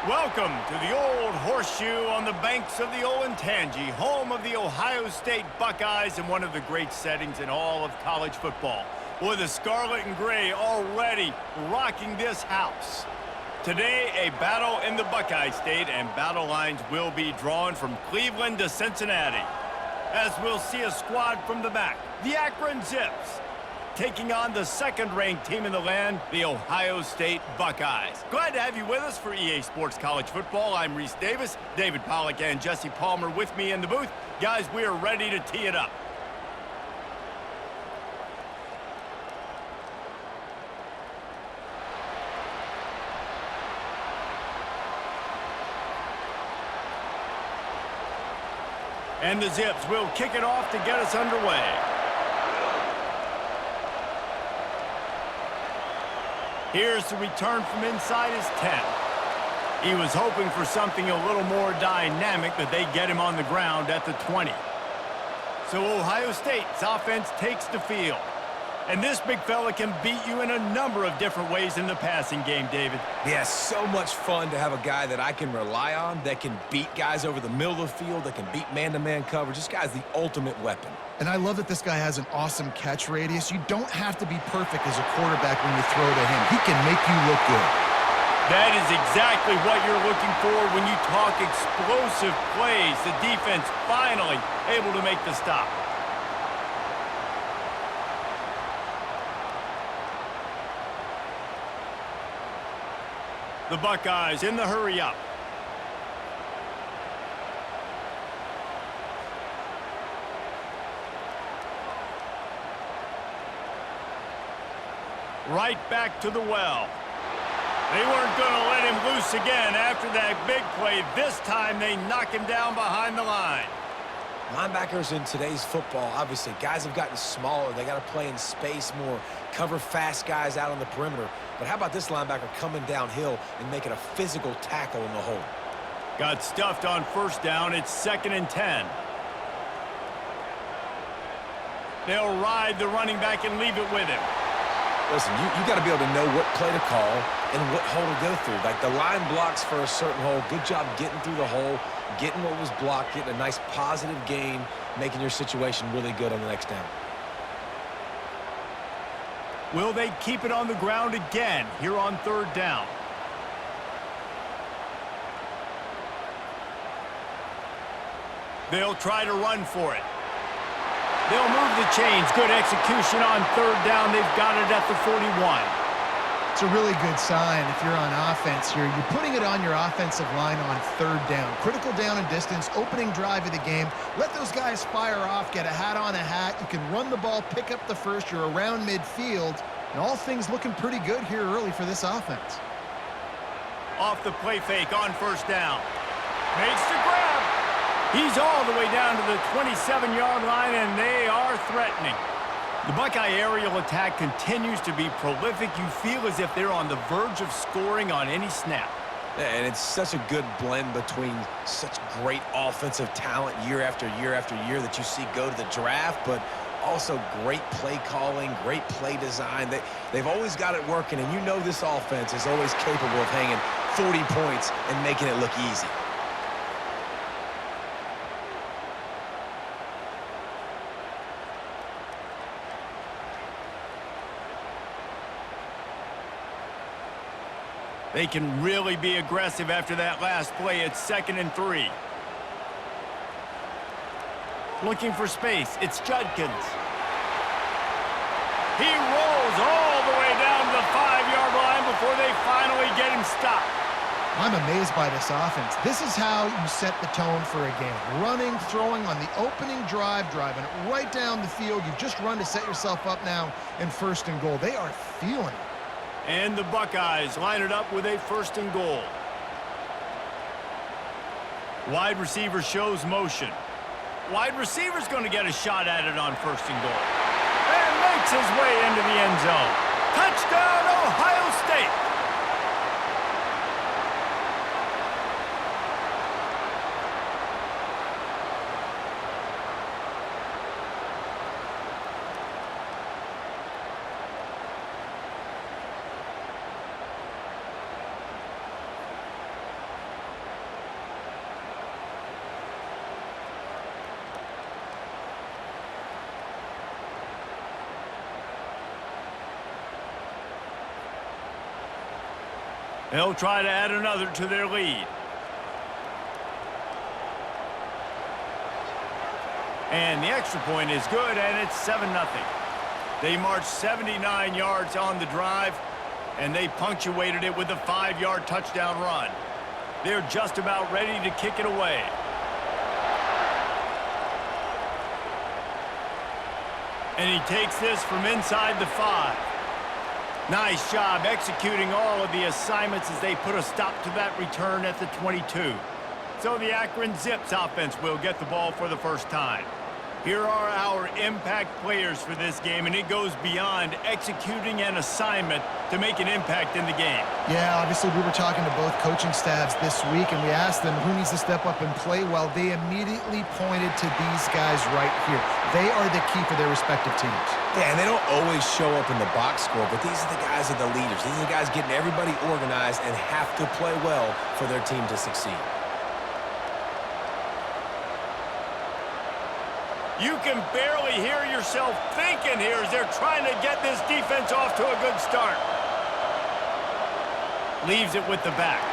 Welcome to the Old Horseshoe on the banks of the Olentangy, home of the Ohio State Buckeyes and one of the great settings in all of college football. Boy, the scarlet and gray already rocking this house. Today, a battle in the Buckeye State, and battle lines will be drawn from Cleveland to Cincinnati. As we'll see a squad from the back, the Akron Zips, taking on the second-ranked team in the land, the Ohio State Buckeyes. Glad to have you with us for EA Sports College Football. I'm Reese Davis, David Pollack and Jesse Palmer with me in the booth. Guys, we are ready to tee it up. And the Zips will kick it off to get us underway. Here's the return from inside his 10. He was hoping for something a little more dynamic, but they get him on the ground at the 20. So Ohio State's offense takes the field. And this big fella can beat you in a number of different ways in the passing game, David. Yeah, so much fun to have a guy that I can rely on, that can beat guys over the middle of the field, that can beat man-to-man coverage. This guy's the ultimate weapon. And I love that this guy has an awesome catch radius. You don't have to be perfect as a quarterback when you throw to him. He can make you look good. That is exactly what you're looking for when you talk explosive plays. The defense finally able to make the stop. The Buckeyes in the hurry-up. Right back to the well. They weren't going to let him loose again after that big play. This time they knock him down behind the line. Linebackers in today's football, obviously, guys have gotten smaller. They got to play in space more, cover fast guys out on the perimeter. But how about this linebacker coming downhill and making a physical tackle in the hole? Got stuffed on first down. It's 2nd and 10. They'll ride the running back and leave it with him. Listen, you got to be able to know what play to call and what hole to go through. Like the line blocks for a certain hole. Good job getting through the hole, getting what was blocked, getting a nice positive gain, making your situation really good on the next down. Will they keep it on the ground again here on 3rd down? They'll try to run for it. They'll move the chains. Good execution on 3rd down. They've got it at the 41. It's a really good sign if you're on offense here. You're putting it on your offensive line on 3rd down. Critical down and distance, opening drive of the game. Let those guys fire off, get a hat on a hat. You can run the ball, pick up the first. You're around midfield. And all things looking pretty good here early for this offense. Off the play fake on 1st down. Makes the grab. He's all the way down to the 27-yard line, and they are threatening. The Buckeye aerial attack continues to be prolific. You feel as if they're on the verge of scoring on any snap. And it's such a good blend between such great offensive talent year after year after year that you see go to the draft, but also great play calling, great play design. They've always got it working, and you know this offense is always capable of hanging 40 points and making it look easy. They can really be aggressive after that last play. It's 2nd and 3. Looking for space. It's Judkins. He rolls all the way down to the 5-yard line before they finally get him stopped. I'm amazed by this offense. This is how you set the tone for a game. Running, throwing on the opening drive, driving it right down the field. You've just run to set yourself up now in 1st and goal. They are feeling it. And the Buckeyes line it up with a 1st and goal. Wide receiver shows motion. Wide receiver's going to get a shot at it on 1st and goal. And makes his way into the end zone. Touchdown, Ohio State! They'll try to add another to their lead. And the extra point is good, and it's 7-0. They marched 79 yards on the drive, and they punctuated it with a 5-yard touchdown run. They're just about ready to kick it away. And he takes this from inside the 5. Nice job executing all of the assignments as they put a stop to that return at the 22. So the Akron Zips offense will get the ball for the first time. Here are our impact players for this game, and it goes beyond executing an assignment to make an impact in the game. Yeah, obviously we were talking to both coaching staffs this week, and we asked them who needs to step up and play well. They immediately pointed to these guys right here. They are the key for their respective teams. Yeah, and they don't always show up in the box score, but these are the guys that are the leaders. These are the guys getting everybody organized and have to play well for their team to succeed. You can barely hear yourself thinking here as they're trying to get this defense off to a good start. Leaves it with the back.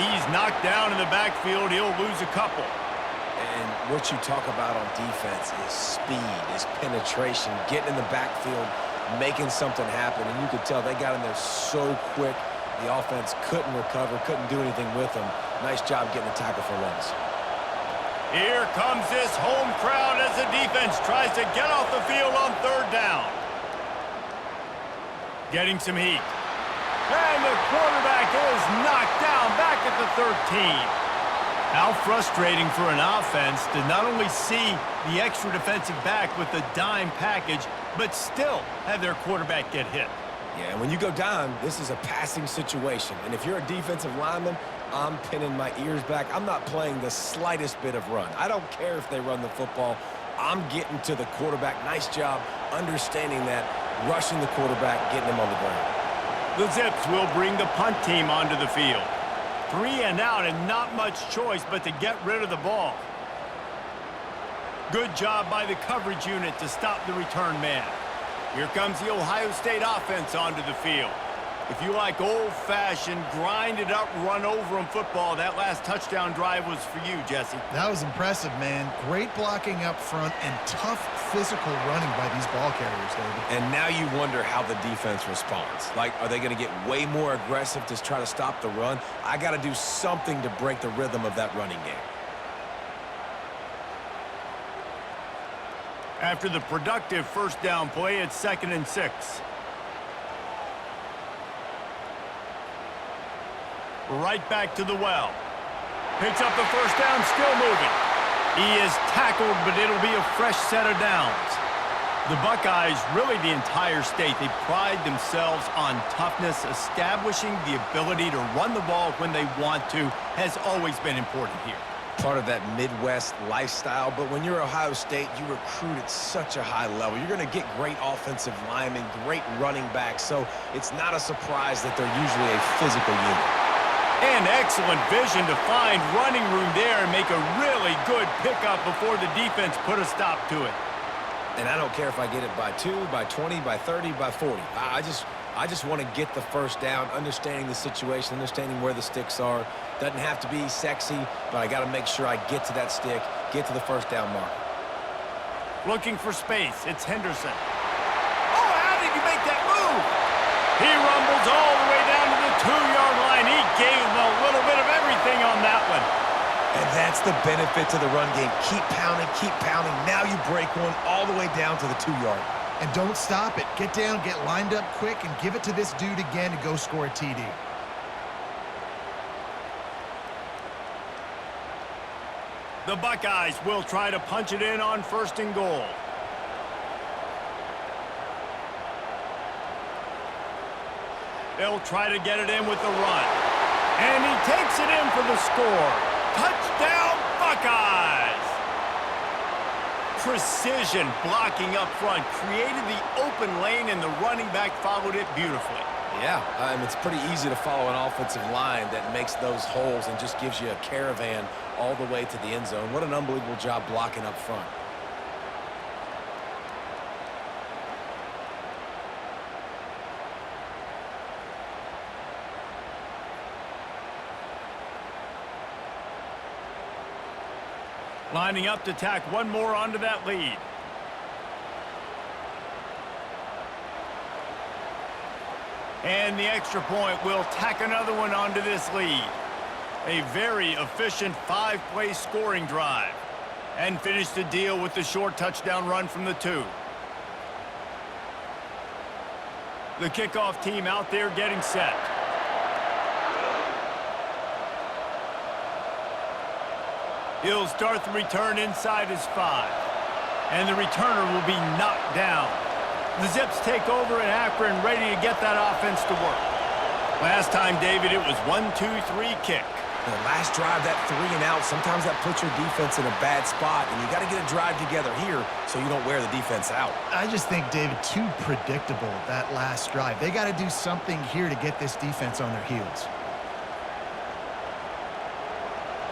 He's knocked down in the backfield. He'll lose a couple. And what you talk about on defense is speed, is penetration, getting in the backfield, making something happen. And you could tell they got in there so quick. The offense couldn't recover, couldn't do anything with them. Nice job getting the tackle for loss. Here comes this home crowd as the defense tries to get off the field on 3rd down. Getting some heat. And the quarterback is knocked down back at the 13. How frustrating for an offense to not only see the extra defensive back with the dime package, but still have their quarterback get hit. Yeah, and when you go down, this is a passing situation. And if you're a defensive lineman, I'm pinning my ears back. I'm not playing the slightest bit of run. I don't care if they run the football. I'm getting to the quarterback. Nice job understanding that, rushing the quarterback, getting him on the ground. The Zips will bring the punt team onto the field. 3 and out and not much choice but to get rid of the ball. Good job by the coverage unit to stop the return man. Here comes the Ohio State offense onto the field. If you like old-fashioned, grind-it-up, run-over-'em football, that last touchdown drive was for you, Jesse. That was impressive, man. Great blocking up front and tough physical running by these ball carriers, David. And now you wonder how the defense responds. Like, are they going to get way more aggressive to try to stop the run? I got to do something to break the rhythm of that running game. After the productive first down play, it's 2nd and 6. Right back to the well. Picks up the first down, still moving. He is tackled, but it'll be a fresh set of downs. The Buckeyes, really the entire state, they pride themselves on toughness. Establishing the ability to run the ball when they want to has always been important here. Part of that Midwest lifestyle, but when you're Ohio State, you recruit at such a high level. You're going to get great offensive linemen, great running backs, so it's not a surprise that they're usually a physical unit. And excellent vision to find running room there and make a really good pickup before the defense put a stop to it. And I don't care if I get it by 2, by 20, by 30, by 40. I just want to get the first down, understanding the situation, understanding where the sticks are. Doesn't have to be sexy, but I got to make sure I get to that stick, get to the first down mark. Looking for space. It's Henderson. Oh, how did you make that move? He rumbles all the way down to the 2-yard line. He gave him a little bit of everything on that one. And that's the benefit to the run game. Keep pounding, keep pounding. Now you break one all the way down to the 2-yard. And don't stop it. Get down, get lined up quick, and give it to this dude again to go score a TD. The Buckeyes will try to punch it in on 1st and goal. They'll try to get it in with the run. And he takes it in for the score. Touchdown, Buckeyes! Precision blocking up front created the open lane, and the running back followed it beautifully. Yeah, it's pretty easy to follow an offensive line that makes those holes and just gives you a caravan all the way to the end zone. What an unbelievable job blocking up front. Lining up to tack one more onto that lead. And the extra point will tack another one onto this lead. A very efficient 5-play scoring drive. And finish the deal with the short touchdown run from the 2. The kickoff team out there getting set. He'll start the return inside his 5. And the returner will be knocked down. The Zips take over in Akron, ready to get that offense to work. Last time, David, it was 1-2-3 kick. The last drive, that 3 and out, sometimes that puts your defense in a bad spot, and you got to get a drive together here so you don't wear the defense out. I just think, David, too predictable, that last drive. They got to do something here to get this defense on their heels.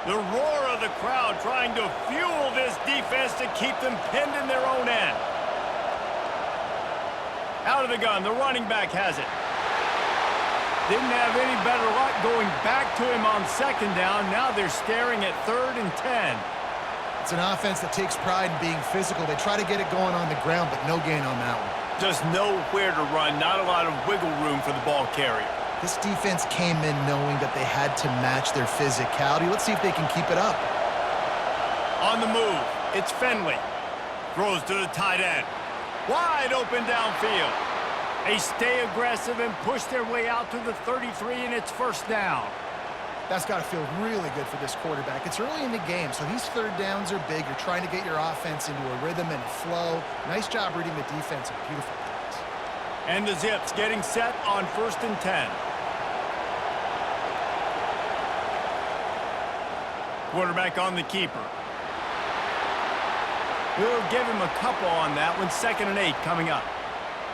The roar of the crowd trying to fuel this defense to keep them pinned in their own end. Out of the gun, the running back has it. Didn't have any better luck going back to him on 2nd down. Now they're staring at 3rd and 10. It's an offense that takes pride in being physical. They try to get it going on the ground, but no gain on that one. Just nowhere to run, not a lot of wiggle room for the ball carrier. This defense came in knowing that they had to match their physicality. Let's see if they can keep it up. On the move, it's Finley. Throws to the tight end. Wide open downfield. They stay aggressive and push their way out to the 33, and it's 1st down. That's got to feel really good for this quarterback. It's early in the game, so these 3rd downs are big. You're trying to get your offense into a rhythm and a flow. Nice job reading the defense. A beautiful pass. And the Zips getting set on 1st and 10. Quarterback on the keeper. We'll give him a couple on that one. 2nd and 8 coming up.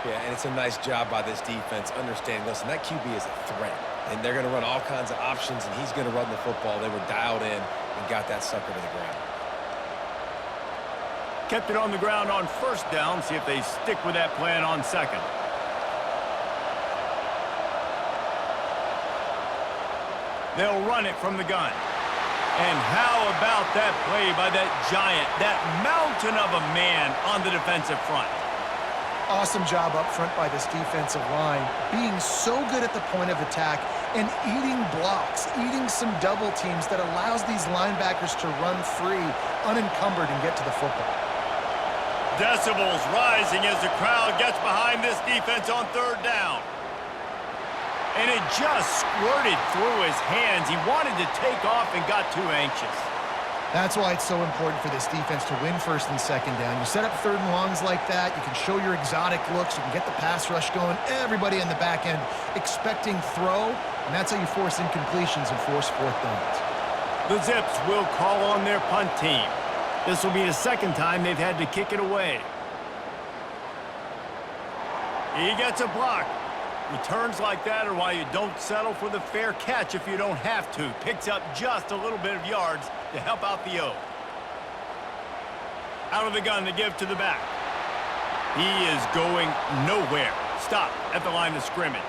Yeah, and it's a nice job by this defense understanding, listen, that QB is a threat. And they're going to run all kinds of options, and he's going to run the football. They were dialed in and got that sucker to the ground. Kept it on the ground on 1st down. See if they stick with that plan on 2nd. They'll run it from the gun. And how about that play by that giant, that mountain of a man on the defensive front? Awesome job up front by this defensive line, being so good at the point of attack and eating blocks, eating some double teams that allows these linebackers to run free, unencumbered, and get to the football. Decibels rising as the crowd gets behind this defense on 3rd down. And it just squirted through his hands. He wanted to take off and got too anxious. That's why it's so important for this defense to win 1st and 2nd down. You set up 3rd and longs like that. You can show your exotic looks. You can get the pass rush going. Everybody in the back end expecting throw, and that's how you force incompletions and force 4th downs. The Zips will call on their punt team. This will be the 2nd time they've had to kick it away. He gets a block. Returns like that are why you don't settle for the fair catch if you don't have to. Picks up just a little bit of yards to help out the O. Out of the gun to give to the back. He is going nowhere. Stop at the line of scrimmage.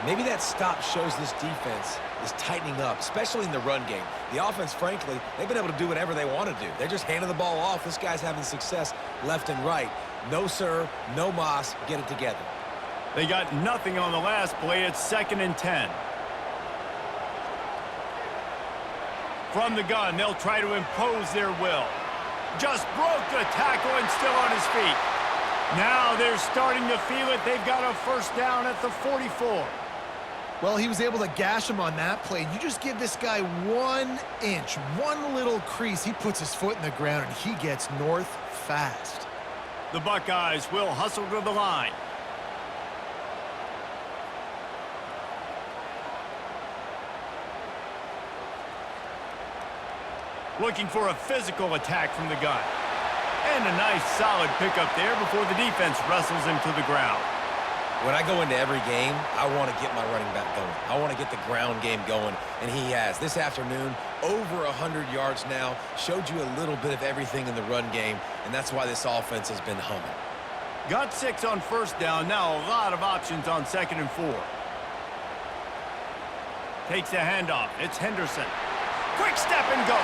Maybe that stop shows this defense is tightening up, especially in the run game. The offense, frankly, they've been able to do whatever they want to do. They're just handing the ball off. This guy's having success left and right. No, sir, no mas. Get it together. They got nothing on the last play. It's 2nd and 10. From the gun, they'll try to impose their will. Just broke the tackle and still on his feet. Now they're starting to feel it. They've got a 1st down at the 44. Well, he was able to gash him on that play. You just give this guy 1 inch, one little crease. He puts his foot in the ground, and he gets north fast. The Buckeyes will hustle to the line. Looking for a physical attack from the gun. And a nice solid pickup there before the defense wrestles him to the ground. When I go into every game, I want to get my running back going. I want to get the ground game going, and he has. This afternoon, over 100 yards now, showed you a little bit of everything in the run game, and that's why this offense has been humming. Got 6 on 1st down. Now a lot of options on 2nd and 4. Takes the handoff. It's Henderson. Quick step and go.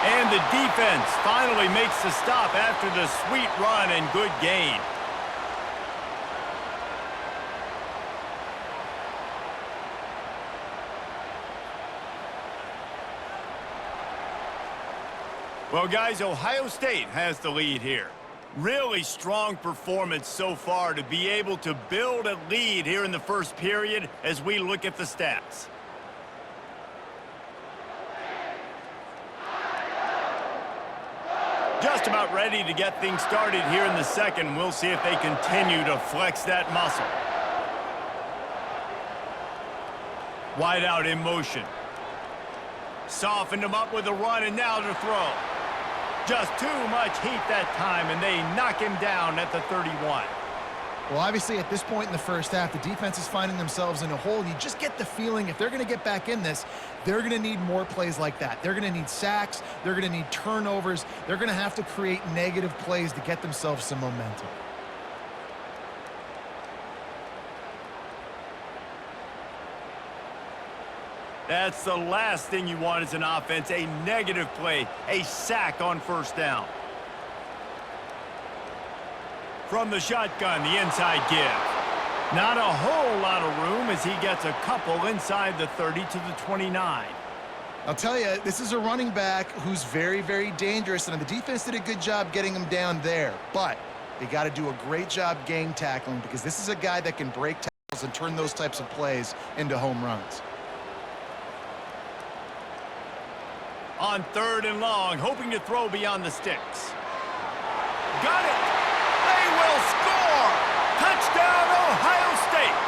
And the defense finally makes the stop after the sweet run and good gain. Well, guys, Ohio State has the lead here. Really strong performance so far to be able to build a lead here in the first period as we look at the stats. Just about ready to get things started here in the second. We'll see if they continue to flex that muscle. Wide out in motion. Softened him up with a run, and now to throw. Just too much heat that time, and they knock him down at the 31. Well, obviously, at this point in the first half, the defense is finding themselves in a hole. You just get the feeling if they're going to get back in this, they're going to need more plays like that. They're going to need sacks. They're going to need turnovers. They're going to have to create negative plays to get themselves some momentum. That's the last thing you want as an offense, a negative play, a sack on first down. From the shotgun, the inside give. Not a whole lot of room as he gets a couple inside the 30 to the 29. I'll tell you, this is a running back who's very, very dangerous, and the defense did a good job getting him down there. But they got to do a great job gang tackling because this is a guy that can break tackles and turn those types of plays into home runs. On third and long, hoping to throw beyond the sticks. Got it! They will score! Touchdown, Ohio State!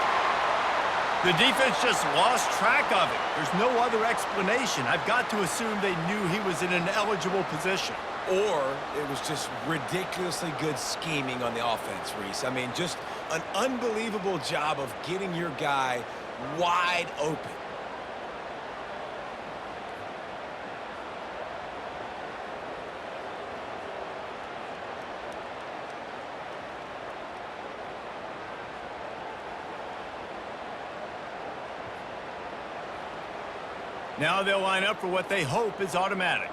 The defense just lost track of it. There's no other explanation. I've got to assume they knew he was in an eligible position. Or it was just ridiculously good scheming on the offense, Reese. I mean, just an unbelievable job of getting your guy wide open. Now they'll line up for what they hope is automatic.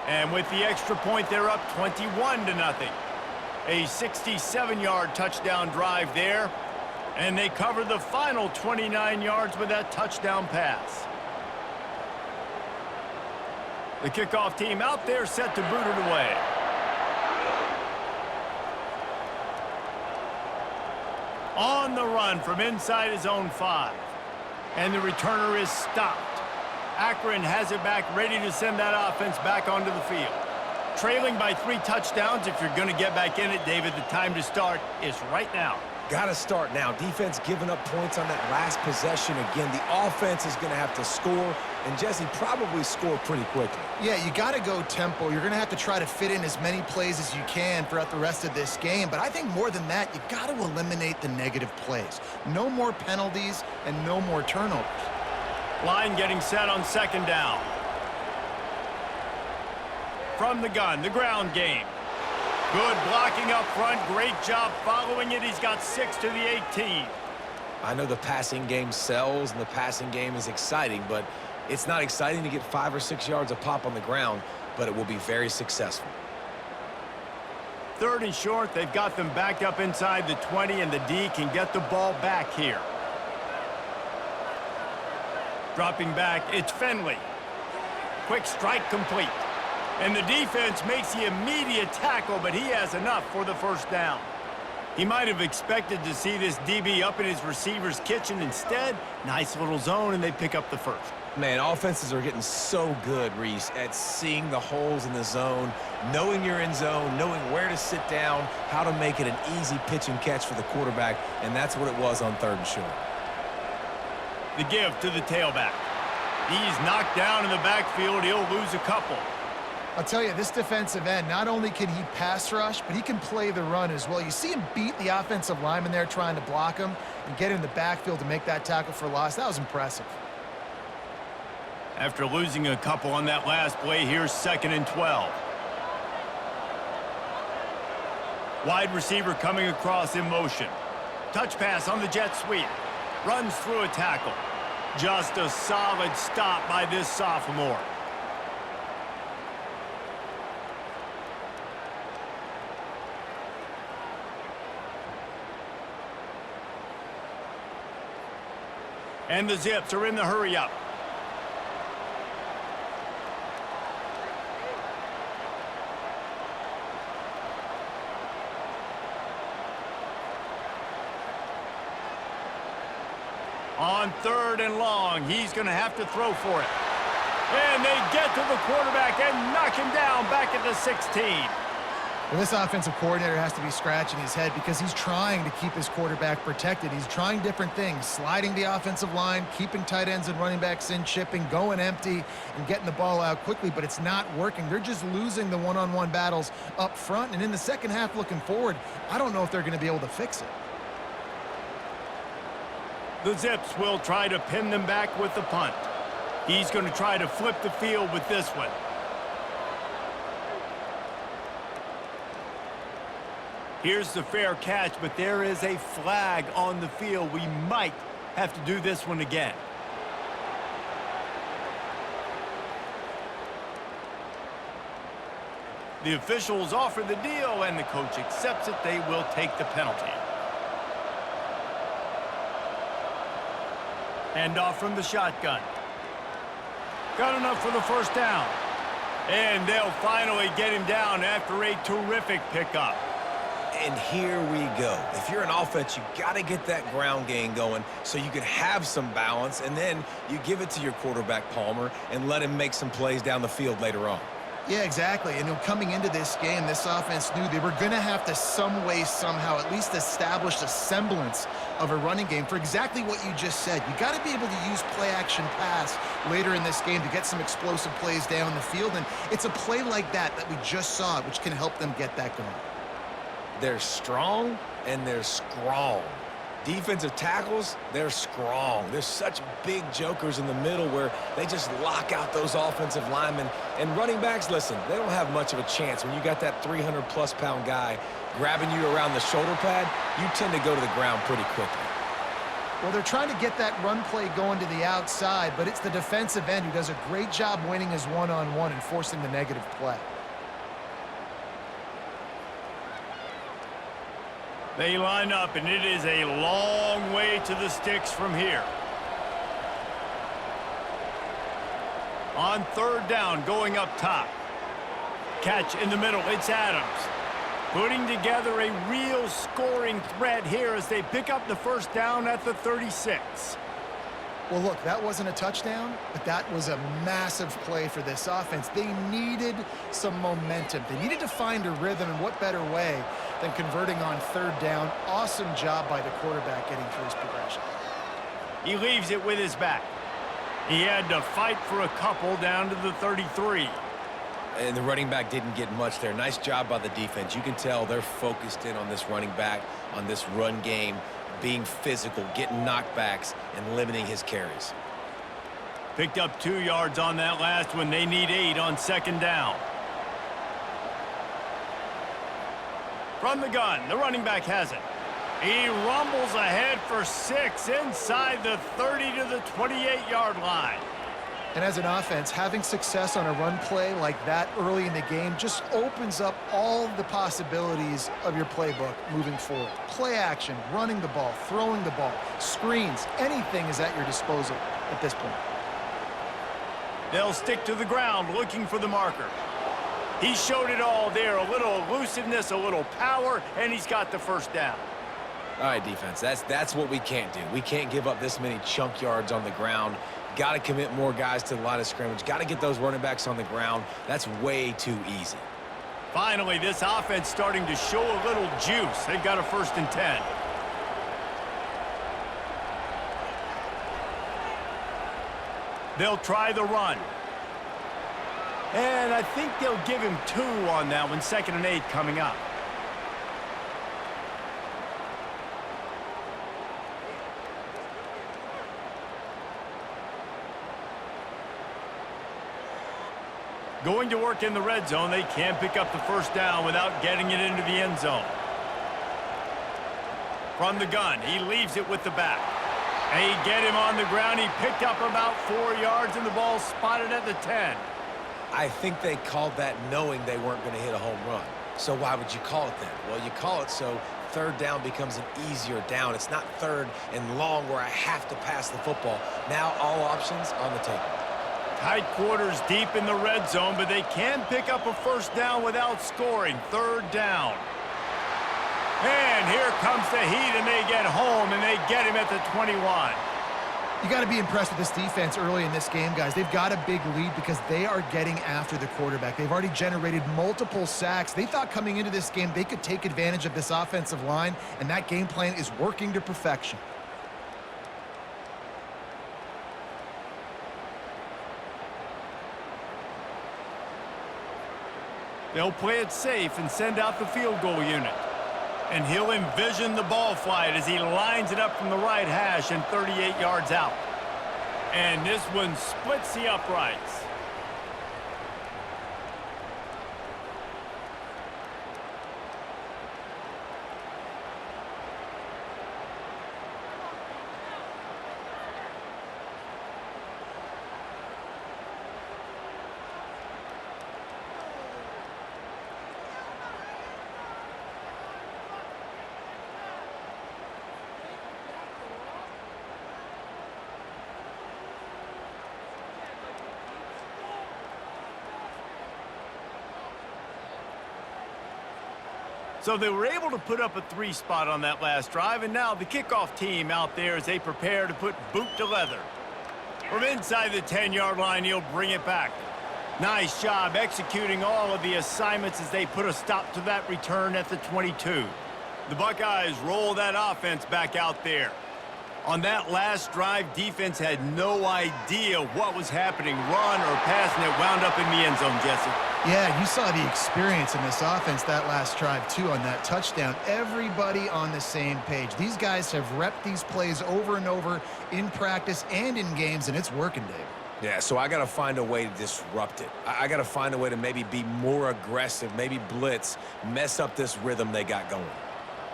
And with the extra point, they're up 21-0. A 67-yard touchdown drive there. And they cover the final 29 yards with that touchdown pass. The kickoff team out there set to boot it away. On the run from inside his own 5. And the returner is stopped. Akron has it back, ready to send that offense back onto the field. Trailing by 3 touchdowns, if you're going to get back in it, David, the time to start is right now. Got to start now. Defense giving up points on that last possession. Again, the offense is going to have to score, and Jesse probably score pretty quickly. Yeah, you got to go tempo. You're going to have to try to fit in as many plays as you can throughout the rest of this game. But I think more than that, you got to eliminate the negative plays. No more penalties and no more turnovers. Line getting set on second down. From the gun, the ground game. Good blocking up front. Great job following it. He's got 6 to the 18. I know the passing game sells and the passing game is exciting, but it's not exciting to get 5 or 6 yards of pop on the ground, but it will be very successful. Third and short. They've got them backed up inside the 20, and the D can get the ball back here. Dropping back, it's Finley. Quick strike complete. And the defense makes the immediate tackle, but he has enough for the first down. He might have expected to see this DB up in his receiver's kitchen. Instead, nice little zone, and they pick up the first. Man, offenses are getting so good, Reese, at seeing the holes in the zone, knowing you're in zone, knowing where to sit down, how to make it an easy pitch and catch for the quarterback, and that's what it was on third and short. The give to the tailback. He's knocked down in the backfield. He'll lose a couple. I'll tell you, this defensive end, not only can he pass rush, but he can play the run as well. You see him beat the offensive lineman there trying to block him and get in the backfield to make that tackle for loss. That was impressive. After losing a couple on that last play, here's 2nd and 12. Wide receiver coming across in motion. Touch pass on the jet sweep. Runs through a tackle. Just a solid stop by this sophomore. And the Zips are in the hurry-up. On 3rd and long, he's going to have to throw for it. And they get to the quarterback and knock him down back at the 16. Well, this offensive coordinator has to be scratching his head because he's trying to keep his quarterback protected. He's trying different things, sliding the offensive line, keeping tight ends and running backs in, chipping, going empty, and getting the ball out quickly, but it's not working. They're just losing the one-on-one battles up front, and in the second half looking forward, I don't know if they're going to be able to fix it. The Zips will try to pin them back with the punt. He's going to try to flip the field with this one. Here's the fair catch, but there is a flag on the field. We might have to do this one again. The officials offer the deal, and the coach accepts it. They will take the penalty. Hand off from the shotgun. Got enough for the first down. And they'll finally get him down after a terrific pickup. And here we go. If you're an offense, you got to get that ground game going so you can have some balance, and then you give it to your quarterback, Palmer, and let him make some plays down the field later on. Yeah, exactly. And coming into this game, this offense knew they were going to have to some way, somehow, at least establish a semblance of a running game for exactly what you just said. You got to be able to use play-action pass later in this game to get some explosive plays down the field, and it's a play like that we just saw, which can help them get that going. They're strong and they're strong. Defensive tackles, they're strong. There's such big jokers in the middle where they just lock out those offensive linemen. And running backs, listen, they don't have much of a chance. When you got that 300-plus pound guy grabbing you around the shoulder pad, you tend to go to the ground pretty quickly. Well, they're trying to get that run play going to the outside, but it's the defensive end who does a great job winning his one-on-one and forcing the negative play. They line up, and it is a long way to the sticks from here. On 3rd down, going up top. Catch in the middle, it's Adams. Putting together a real scoring threat here as they pick up the first down at the 36. Well, look, that wasn't a touchdown, but that was a massive play for this offense. They needed some momentum. They needed to find a rhythm, and what better way than converting on 3rd down. Awesome job by the quarterback getting through his progression. He leaves it with his back. He had to fight for a couple down to the 33. And the running back didn't get much there. Nice job by the defense. You can tell they're focused in on this running back, on this run game, being physical, getting knockbacks, and limiting his carries. Picked up 2 yards on that last one. They need 8 on 2nd down. From the gun, the running back has it. He rumbles ahead for 6 inside the 30 to the 28-yard line. And as an offense, having success on a run play like that early in the game just opens up all the possibilities of your playbook moving forward. Play action, running the ball, throwing the ball, screens, anything is at your disposal at this point. They'll stick to the ground looking for the marker. He showed it all there, a little elusiveness, a little power, and he's got the first down. All right, defense, that's what we can't do. We can't give up this many chunk yards on the ground. Got to commit more guys to the line of scrimmage. Got to get those running backs on the ground. That's way too easy. Finally, this offense starting to show a little juice. They've got a 1st and 10. They'll try the run. And I think they'll give him 2 on that one. 2nd and 8 coming up. Going to work in the red zone. They can't pick up the first down without getting it into the end zone. From the gun, he leaves it with the back. They get him on the ground. He picked up about 4 yards, and the ball spotted at the 10. I think they called that knowing they weren't going to hit a home run. So why would you call it then? Well, you call it so third down becomes an easier down. It's not third and long where I have to pass the football. Now all options on the table. Tight quarters deep in the red zone, but they can pick up a first down without scoring. Third down. And here comes the heat, and they get home, and they get him at the 21. You got to be impressed with this defense early in this game, guys. They've got a big lead because they are getting after the quarterback. They've already generated multiple sacks. They thought coming into this game they could take advantage of this offensive line, and that game plan is working to perfection. They'll play it safe and send out the field goal unit. And he'll envision the ball flight as he lines it up from the right hash and 38 yards out. And this one splits the uprights. So they were able to put up a 3 spot on that last drive, and now the kickoff team out there as they prepare to put boot to leather. From inside the 10-yard line, he'll bring it back. Nice job executing all of the assignments as they put a stop to that return at the 22. The Buckeyes roll that offense back out there. On that last drive, defense had no idea what was happening, run or pass, and it wound up in the end zone, Jesse. Yeah, you saw the experience in this offense that last drive, too, on that touchdown. Everybody on the same page. These guys have repped these plays over and over in practice and in games, and it's working, Dave. Yeah, so I got to find a way to disrupt it. I got to find a way to maybe be more aggressive, maybe blitz, mess up this rhythm they got going.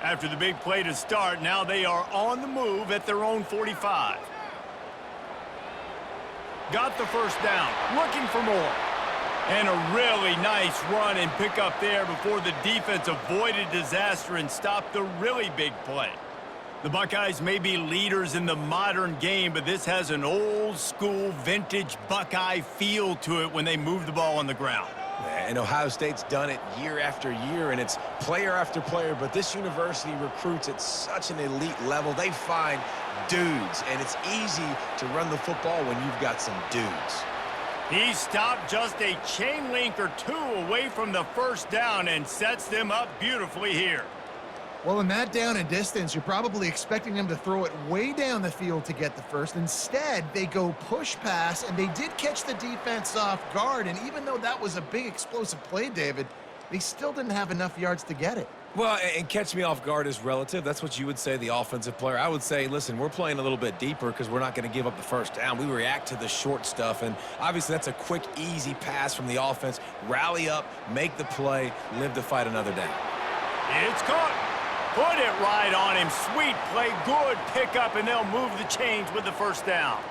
After the big play to start, now they are on the move at their own 45. Got the first down, looking for more. And a really nice run and pick up there before the defense avoided disaster and stopped the really big play. The Buckeyes may be leaders in the modern game, but this has an old-school, vintage Buckeye feel to it when they move the ball on the ground. And Ohio State's done it year after year, and it's player after player, but this university recruits at such an elite level. They find dudes, and it's easy to run the football when you've got some dudes. He stopped just a chain link or two away from the first down and sets them up beautifully here. Well, in that down and distance, you're probably expecting them to throw it way down the field to get the first. Instead, they go push pass, and they did catch the defense off guard. And even though that was a big explosive play, David, they still didn't have enough yards to get it. Well, and catch me off guard is relative. That's what you would say, the offensive player. I would say, listen, we're playing a little bit deeper because we're not going to give up the first down. We react to the short stuff, and obviously that's a quick, easy pass from the offense. Rally up, make the play, live to fight another day. It's caught. Put it right on him. Sweet play, good pickup, and they'll move the chains with the first down.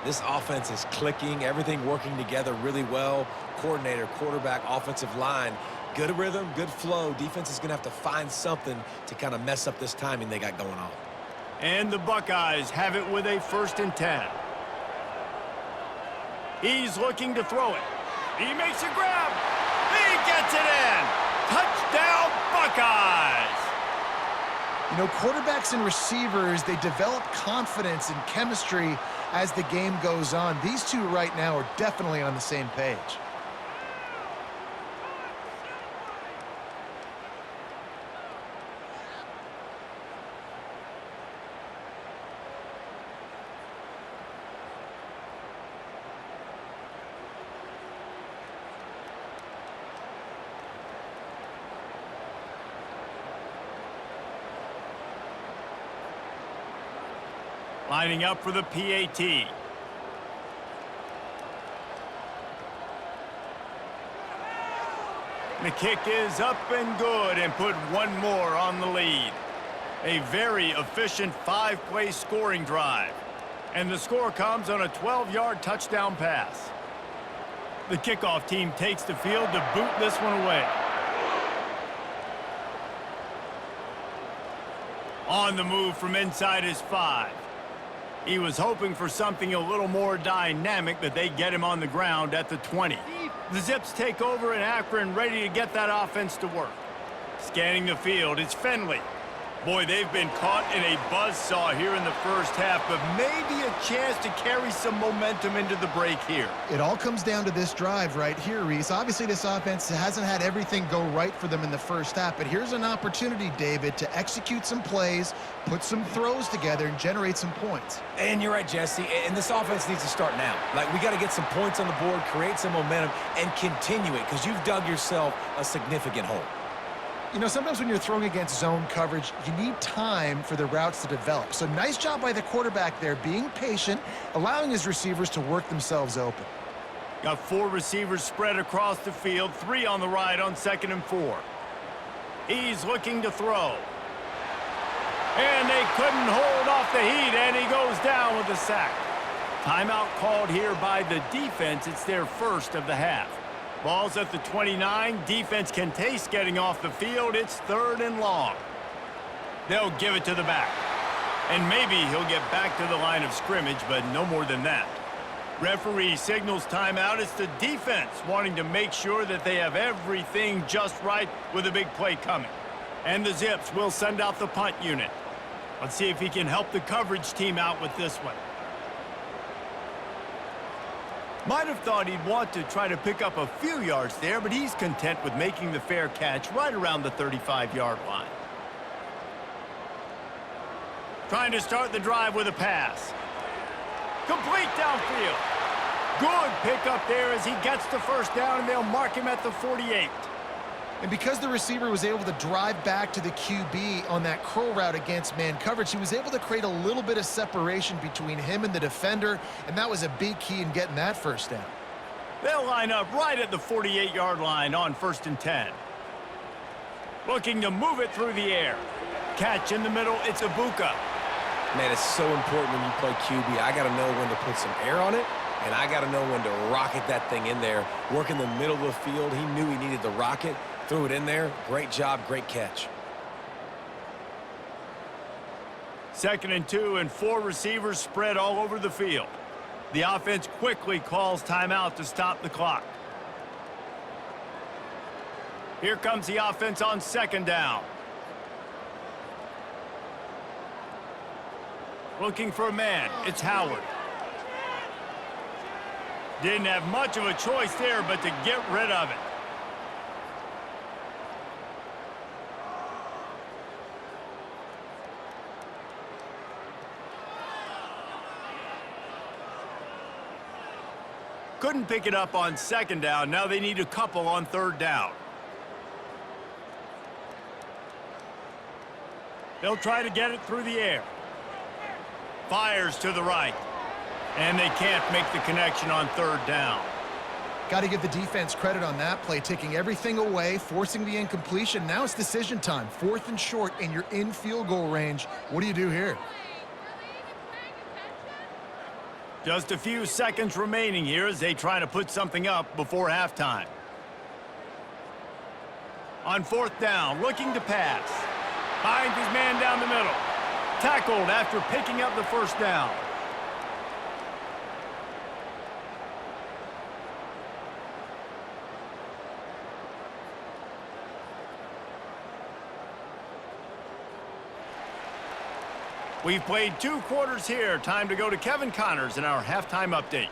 This offense is clicking, everything working together really well. Coordinator, quarterback, offensive line. Good rhythm, good flow. Defense is going to have to find something to kind of mess up this timing they got going on. And the Buckeyes have it with a 1st and 10. He's looking to throw it. He makes a grab. He gets it in. Touchdown, Buckeyes. You know, quarterbacks and receivers, they develop confidence and chemistry as the game goes on. These two right now are definitely on the same page. Lining up for the PAT. The kick is up and good and put one more on the lead. A very efficient 5-play scoring drive. And the score comes on a 12-yard touchdown pass. The kickoff team takes the field to boot this one away. On the move from inside his 5. He was hoping for something a little more dynamic, but they get him on the ground at the 20. The Zips take over in Akron, ready to get that offense to work. Scanning the field, it's Finley. Boy, they've been caught in a buzzsaw here in the first half, but maybe a chance to carry some momentum into the break here. It all comes down to this drive right here, Reese. Obviously, this offense hasn't had everything go right for them in the first half, but here's an opportunity, David, to execute some plays, put some throws together, and generate some points. And you're right, Jesse, and this offense needs to start now. Like, we got to get some points on the board, create some momentum, and continue it, because you've dug yourself a significant hole. You know, sometimes when you're throwing against zone coverage, you need time for the routes to develop. So nice job by the quarterback there, being patient, allowing his receivers to work themselves open. Got 4 receivers spread across the field, 3 on the right on 2nd and 4. He's looking to throw. And they couldn't hold off the heat, and he goes down with a sack. Timeout called here by the defense. It's their first of the half. Ball's at the 29. Defense can taste getting off the field. It's 3rd and long. They'll give it to the back. And maybe he'll get back to the line of scrimmage, but no more than that. Referee signals timeout. It's the defense wanting to make sure that they have everything just right with a big play coming. And the Zips will send out the punt unit. Let's see if he can help the coverage team out with this one. Might have thought he'd want to try to pick up a few yards there, but he's content with making the fair catch right around the 35-yard line. Trying to start the drive with a pass. Complete downfield. Good pickup there as he gets the first down, and they'll mark him at the 48. And because the receiver was able to drive back to the QB on that curl route against man coverage, he was able to create a little bit of separation between him and the defender, and that was a big key in getting that first down. They'll line up right at the 48-yard line on 1st and 10. Looking to move it through the air. Catch in the middle, it's Ibuka. Man, it's so important when you play QB. I got to know when to put some air on it, and I got to know when to rocket that thing in there. Work in the middle of the field. He knew he needed the rocket. Threw it in there. Great job, great catch. 2nd and 2, and 4 receivers spread all over the field. The offense quickly calls timeout to stop the clock. Here comes the offense on 2nd down. Looking for a man. It's Howard. Didn't have much of a choice there, but to get rid of it. Couldn't pick it up on 2nd down. Now they need a couple on 3rd down. They'll try to get it through the air. Fires to the right. And they can't make the connection on 3rd down. Got to give the defense credit on that play, taking everything away, forcing the incompletion. Now it's decision time. 4th and short, and you're in field goal range. What do you do here? Just a few seconds remaining here as they try to put something up before halftime. On 4th down, looking to pass. Finds his man down the middle. Tackled after picking up the first down. We've played 2 quarters here. Time to go to Kevin Connors in our halftime update.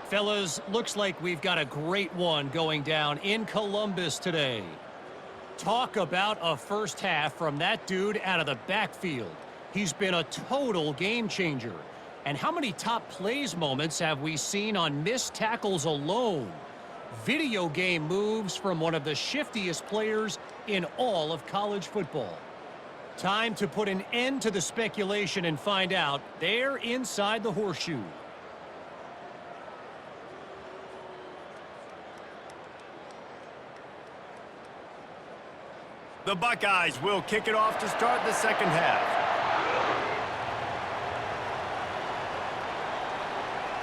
Fellas, looks like we've got a great one going down in Columbus today. Talk about a first half from that dude out of the backfield. He's been a total game changer. And how many top plays moments have we seen on missed tackles alone? Video game moves from one of the shiftiest players in all of college football. Time to put an end to the speculation and find out. They're inside the horseshoe. The Buckeyes will kick it off to start the second half.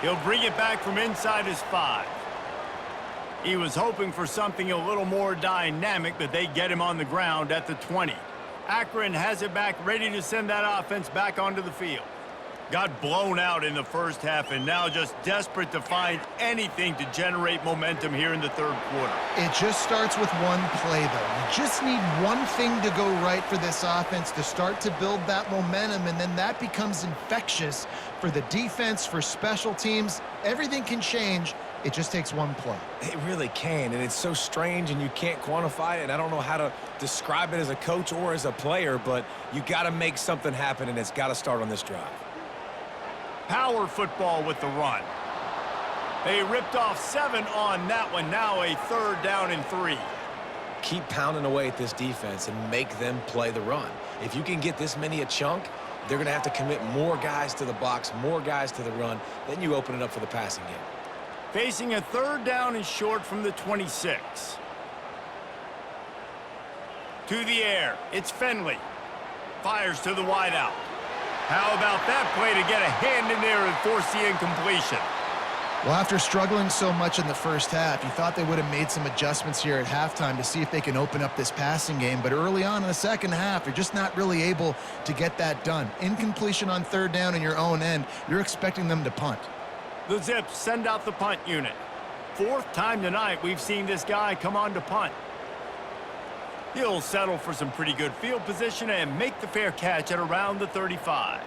He'll bring it back from inside his 5. He was hoping for something a little more dynamic, but they get him on the ground at the 20. Akron has it back, ready to send that offense back onto the field. Got blown out in the first half and now just desperate to find anything to generate momentum here in the third quarter. It just starts with one play, though. You just need one thing to go right for this offense to start to build that momentum, and then that becomes infectious for the defense, for special teams. Everything can change. It just takes one play. It really can, and it's so strange, and you can't quantify it, and I don't know how to describe it as a coach or as a player, but you got to make something happen, and it's got to start on this drive. Power football with the run. They ripped off 7 on that one. Now a 3rd down and 3. Keep pounding away at this defense and make them play the run. If you can get this many a chunk, they're going to have to commit more guys to the box, more guys to the run. Then you open it up for the passing game. Facing a 3rd down and short from the 26. To the air. It's Finley. Fires to the wideout. How about that play to get a hand in there and force the incompletion? Well, after struggling so much in the first half, you thought they would have made some adjustments here at halftime to see if they can open up this passing game. But early on in the second half, they're just not really able to get that done. Incompletion on 3rd down in your own end, you're expecting them to punt. The Zips send out the punt unit. 4th time tonight we've seen this guy come on to punt. He'll settle for some pretty good field position and make the fair catch at around the 35.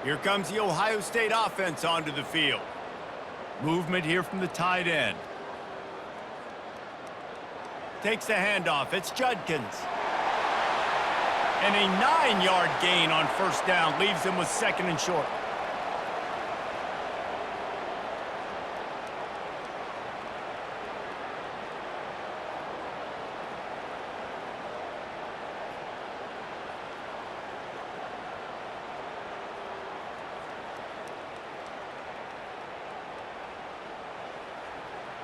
Here comes the Ohio State offense onto the field. Movement here from the tight end. Takes the handoff. It's Judkins. And a 9-yard gain on 1st down leaves him with 2nd and short.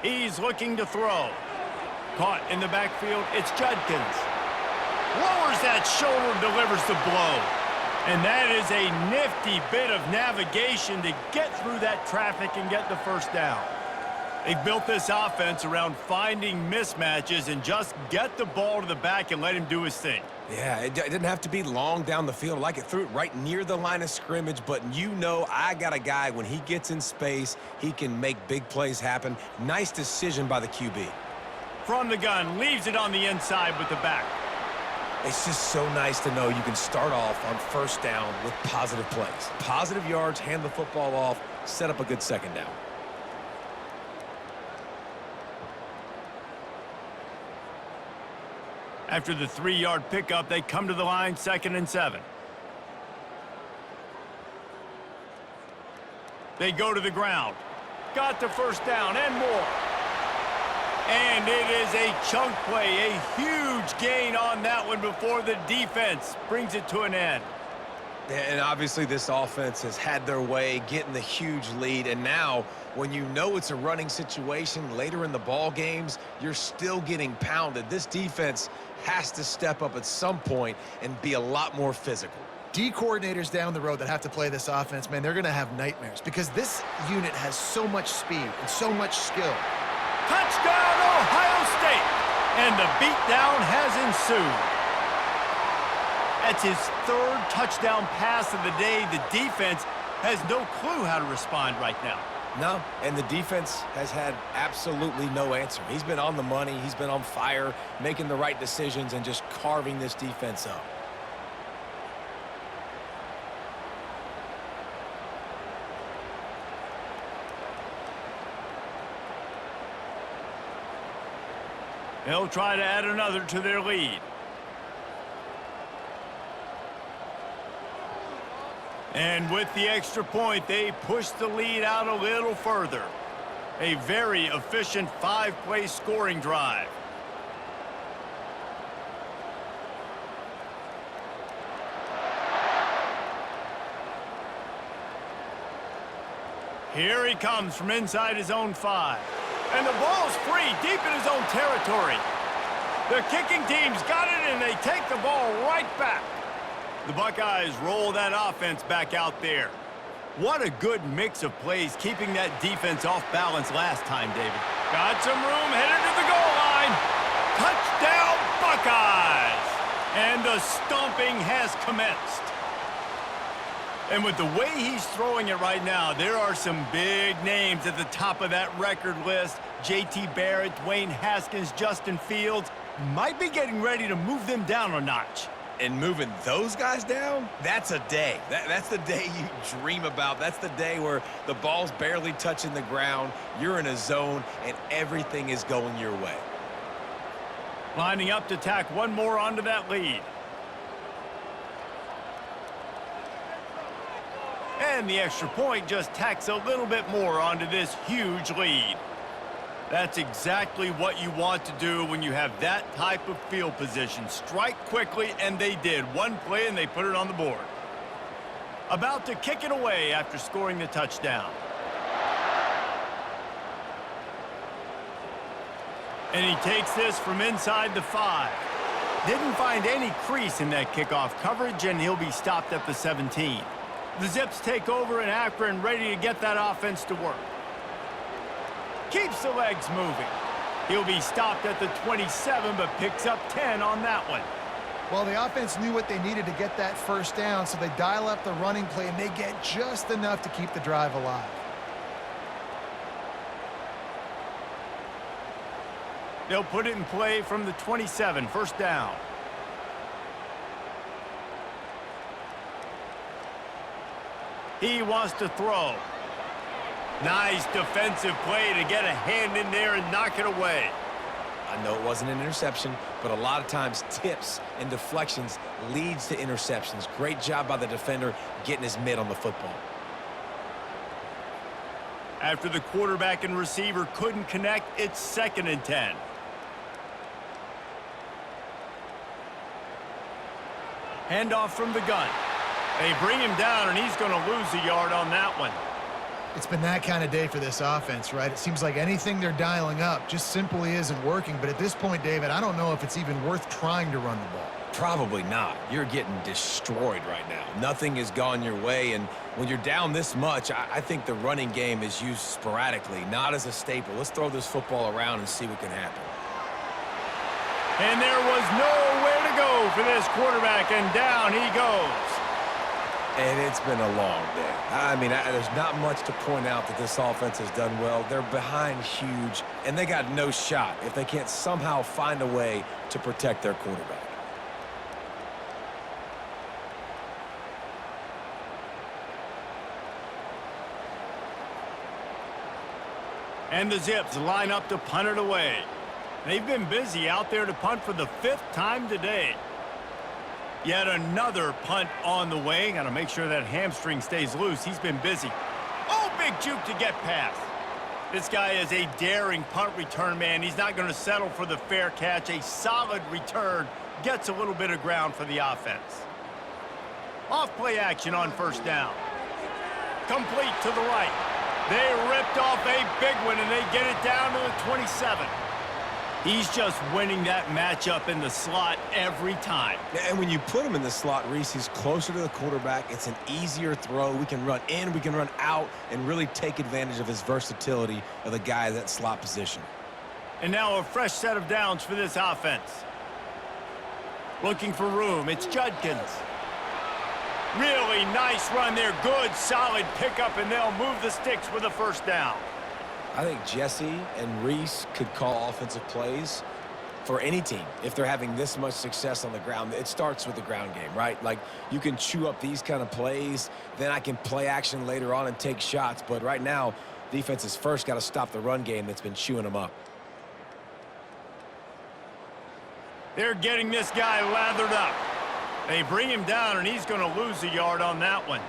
He's looking to throw. Caught in the backfield, it's Judkins. Lowers that shoulder, delivers the blow. And that is a nifty bit of navigation to get through that traffic and get the 1st down. They've built this offense around finding mismatches and just get the ball to the back and let him do his thing. Yeah, it didn't have to be long down the field. Like it threw it right near the line of scrimmage, but you know I got a guy, when he gets in space, he can make big plays happen. Nice decision by the QB. From the gun, leaves it on the inside with the back. It's just so nice to know you can start off on 1st down with positive plays. Positive yards, hand the football off, set up a good 2nd down. After the 3-yard pickup, they come to the line, 2nd and 7. They go to the ground. Got the 1st down and more. And it is a chunk play, a huge gain on that one before the defense brings it to an end. And obviously this offense has had their way, getting the huge lead. And now, when you know it's a running situation later in the ball games, you're still getting pounded. This defense has to step up at some point and be a lot more physical. D coordinators down the road that have to play this offense, man, they're going to have nightmares because this unit has so much speed and so much skill. Touchdown, Ohio State! And the beatdown has ensued. That's his 3rd touchdown pass of the day. The defense has no clue how to respond right now. No, and the defense has had absolutely no answer. He's been on the money. He's been on fire, making the right decisions and just carving this defense up. They'll try to add another to their lead. And with the extra point, they push the lead out a little further. A very efficient 5-play scoring drive. Here he comes from inside his own 5. And the ball's free deep in his own territory. The kicking team's got it, and they take the ball right back. The Buckeyes roll that offense back out there. What a good mix of plays, keeping that defense off balance last time, David. Got some room, headed to the goal line. Touchdown, Buckeyes! And the stomping has commenced. And with the way he's throwing it right now, there are some big names at the top of that record list. J.T. Barrett, Dwayne Haskins, Justin Fields might be getting ready to move them down a notch. And moving those guys down, that's a day. That's the day you dream about. That's the day where the ball's barely touching the ground, you're in a zone, and everything is going your way. Lining up to tack one more onto that lead. And the extra point just tacks a little bit more onto this huge lead. That's exactly what you want to do when you have that type of field position. Strike quickly, and they did. One play, and they put it on the board. About to kick it away after scoring the touchdown. And he takes this from inside the 5. Didn't find any crease in that kickoff coverage, and he'll be stopped at the 17. The Zips take over in Akron, ready to get that offense to work. Keeps the legs moving. He'll be stopped at the 27, but picks up 10 on that one. Well, the offense knew what they needed to get that first down, so they dial up the running play, and they get just enough to keep the drive alive. They'll put it in play from the 27, first down. He wants to throw. Nice defensive play to get a hand in there and knock it away. I know it wasn't an interception, but a lot of times tips and deflections leads to interceptions. Great job by the defender getting his mitt on the football. After the quarterback and receiver couldn't connect, it's 2nd and 10. Handoff from the gun. They bring him down, and he's going to lose a yard on that one. It's been that kind of day for this offense, right? It seems like anything they're dialing up just simply isn't working. But at this point, David, I don't know if it's even worth trying to run the ball. Probably not. You're getting destroyed right now. Nothing has gone your way, and when you're down this much, I think the running game is used sporadically, not as a staple. Let's throw this football around and see what can happen. And there was nowhere to go for this quarterback, and down he goes. And it's been a long day. I mean, there's not much to point out that this offense has done well. They're behind huge, and they got no shot if they can't somehow find a way to protect their quarterback. And the Zips line up to punt it away. They've been busy out there to punt for the 5th time today. Yet another punt on the way. Got to make sure that hamstring stays loose. He's been busy. Oh, big juke to get past. This guy is a daring punt return man. He's not going to settle for the fair catch. A solid return gets a little bit of ground for the offense. Off play action on first down. Complete to the right. They ripped off a big one, and they get it down to the 27. He's just winning that matchup in the slot every time. And when you put him in the slot, Reese, he's closer to the quarterback. It's an easier throw. We can run in, we can run out, and really take advantage of his versatility of the guy in that slot position. And now a fresh set of downs for this offense. Looking for room. It's Judkins. Really nice run there. Good, solid pickup, and they'll move the sticks with a first down. I think Jesse and Reese could call offensive plays for any team if they're having this much success on the ground. It starts with the ground game, right? Like, you can chew up these kind of plays, then I can play action later on and take shots. But right now, defense has first got to stop the run game that's been chewing them up. They're getting this guy lathered up. They bring him down, and he's going to lose a yard on that one.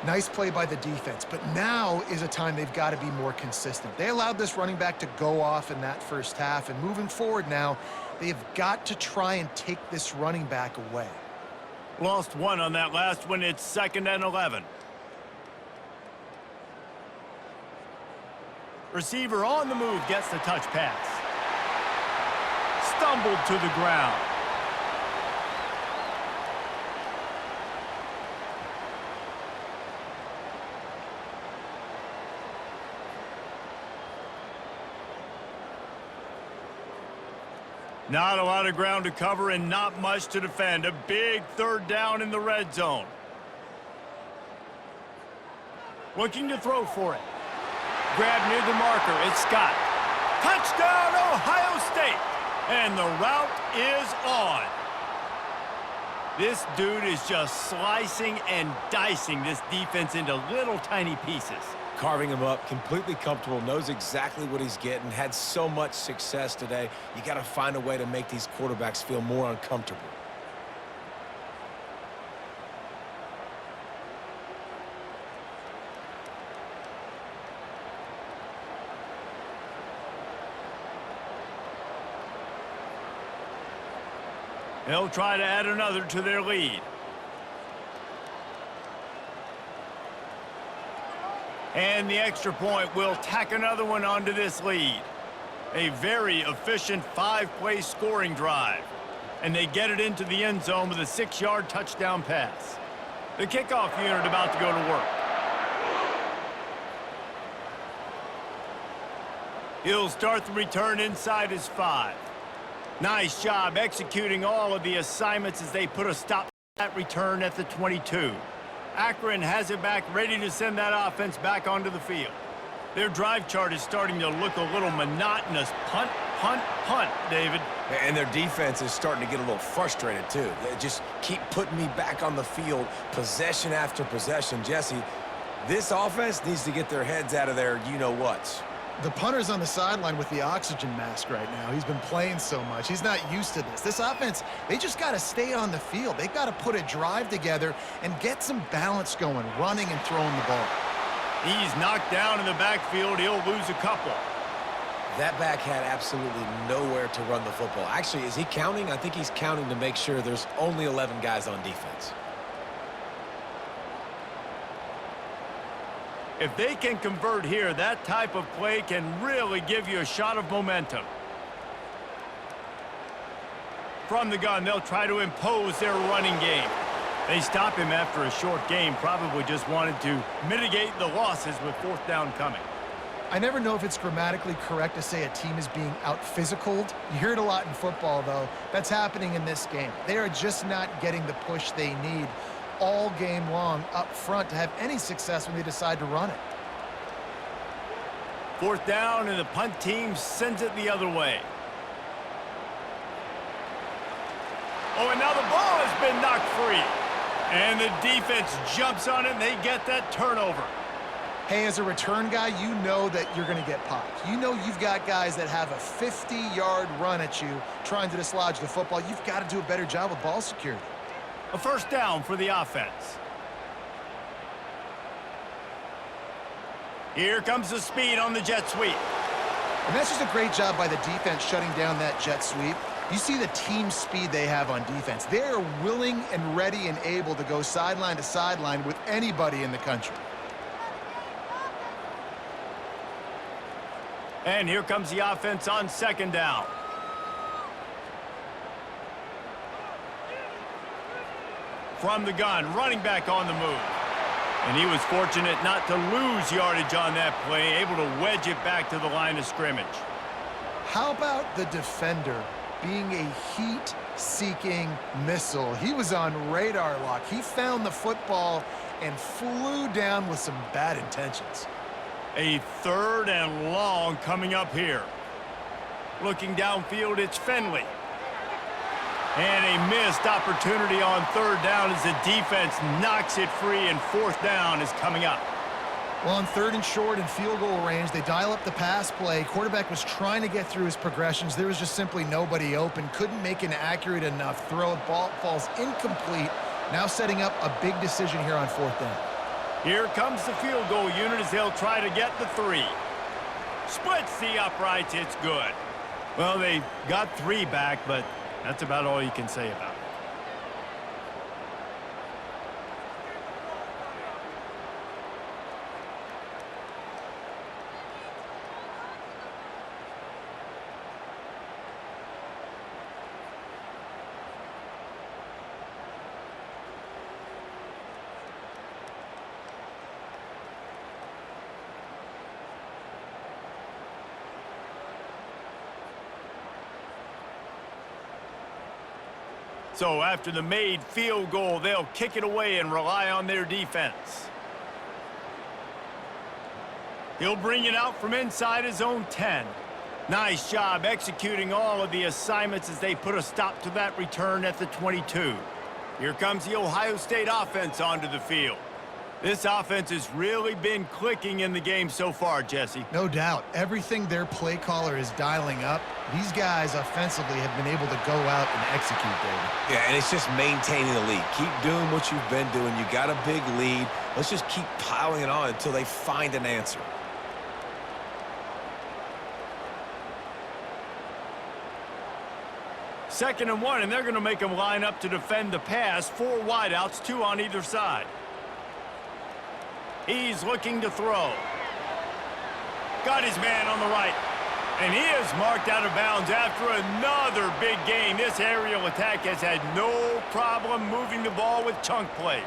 Nice play by the defense, but now is a time they've got to be more consistent. They allowed this running back to go off in that first half, and moving forward now, they've got to try and take this running back away. Lost one on that last one. It's 2nd and 11. Receiver on the move gets the touch pass. Stumbled to the ground. Not a lot of ground to cover and not much to defend. A big third down in the red zone. Looking to throw for it. Grab near the marker. It's Scott. Touchdown, Ohio State. And the route is on. This dude is just slicing and dicing this defense into little tiny pieces. Carving him up, completely comfortable, knows exactly what he's getting, had so much success today. You got to find a way to make these quarterbacks feel more uncomfortable. They'll try to add another to their lead. And the extra point will tack another one onto this lead. A very efficient 5-play scoring drive. And they get it into the end zone with a 6-yard touchdown pass. The kickoff unit about to go to work. He'll start the return inside his 5. Nice job executing all of the assignments as they put a stop to that return at the 22. Akron has it back, ready to send that offense back onto the field. Their drive chart is starting to look a little monotonous. Punt, punt, punt, David. And their defense is starting to get a little frustrated, too. They just keep putting me back on the field, possession after possession. Jesse, this offense needs to get their heads out of their you-know-whats. The punter's on the sideline with the oxygen mask right now. He's been playing so much. He's not used to this. This offense, they just got to stay on the field. They've got to put a drive together and get some balance going, running and throwing the ball. He's knocked down in the backfield. He'll lose a couple. That back had absolutely nowhere to run the football. Actually, is he counting? I think he's counting to make sure there's only 11 guys on defense. If they can convert here, that type of play can really give you a shot of momentum. From the gun, they'll try to impose their running game. They stop him after a short game, probably just wanted to mitigate the losses with 4th down coming. I never know if it's grammatically correct to say a team is being out-physicaled. You hear it a lot in football, though. That's happening in this game. They are just not getting the push they need all game long up front to have any success when they decide to run it. 4th down, and the punt team sends it the other way. Oh, and now the ball has been knocked free. And the defense jumps on it, and they get that turnover. Hey, as a return guy, you know that you're going to get popped. You know you've got guys that have a 50-yard run at you trying to dislodge the football. You've got to do a better job with ball security. A 1st down for the offense. Here comes the speed on the jet sweep. And that's just a great job by the defense shutting down that jet sweep. You see the team speed they have on defense. They are willing and ready and able to go sideline to sideline with anybody in the country. And here comes the offense on 2nd down. From the gun, running back on the move. And he was fortunate not to lose yardage on that play, able to wedge it back to the line of scrimmage. How about the defender being a heat-seeking missile? He was on radar lock. He found the football and flew down with some bad intentions. A 3rd and long coming up here. Looking downfield, it's Finley. And a missed opportunity on 3rd down as the defense knocks it free, and 4th down is coming up. Well, on 3rd and short and field goal range, they dial up the pass play. Quarterback was trying to get through his progressions. There was just simply nobody open. Couldn't make an accurate enough throw. Ball falls incomplete. Now setting up a big decision here on 4th down. Here comes the field goal unit as they'll try to get the 3. Splits the uprights. It's good. Well, they got 3 back, but that's about all you can say about it. So after the made field goal, they'll kick it away and rely on their defense. He'll bring it out from inside his own 10. Nice job executing all of the assignments as they put a stop to that return at the 22. Here comes the Ohio State offense onto the field. This offense has really been clicking in the game so far, Jesse. No doubt. Everything their play caller is dialing up, these guys offensively have been able to go out and execute, David. Yeah, and it's just maintaining the lead. Keep doing what you've been doing. You got a big lead. Let's just keep piling it on until they find an answer. Second and 1, and they're going to make them line up to defend the pass. 4 wideouts, 2 on either side. He's looking to throw. Got his man on the right. And he is marked out of bounds after another big game. This aerial attack has had no problem moving the ball with chunk plays.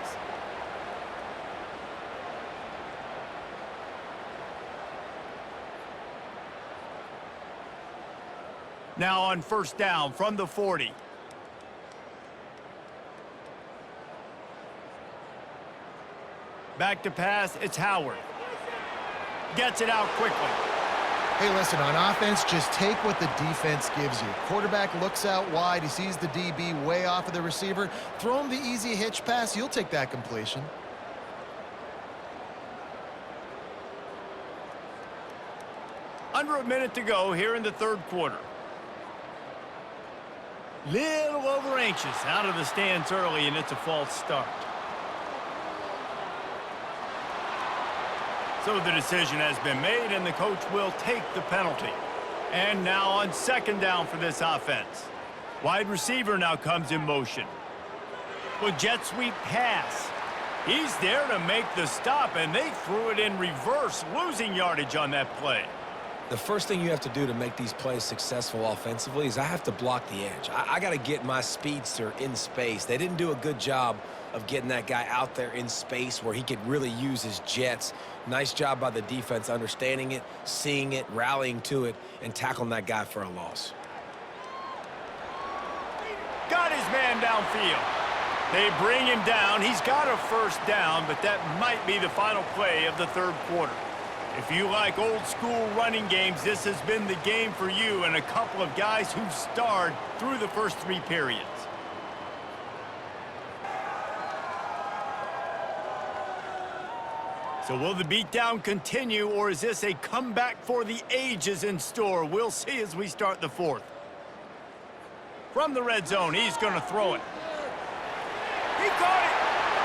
Now on first down from the 40. Back to pass, it's Howard. Gets it out quickly. Hey, listen, on offense, just take what the defense gives you. Quarterback looks out wide. He sees the DB way off of the receiver. Throw him the easy hitch pass. You'll take that completion. Under a minute to go here in the third quarter. Little over anxious out of the stands early, and it's a false start. So the decision has been made, and the coach will take the penalty. And now on second down for this offense. Wide receiver now comes in motion. Well, jet sweep pass. He's there to make the stop, and they threw it in reverse, losing yardage on that play. The first thing you have to do to make these plays successful offensively is I have to block the edge. I got to get my speedster in space. They didn't do a good job of getting that guy out there in space where he could really use his jets. Nice job by the defense understanding it, seeing it, rallying to it, and tackling that guy for a loss. Got his man downfield. They bring him down. He's got a first down, but that might be the final play of the third quarter. If you like old-school running games, this has been the game for you and a couple of guys who've starred through the first 3 periods. So will the beatdown continue, or is this a comeback for the ages in store? We'll see as we start the fourth. From the red zone, he's going to throw it. He caught it!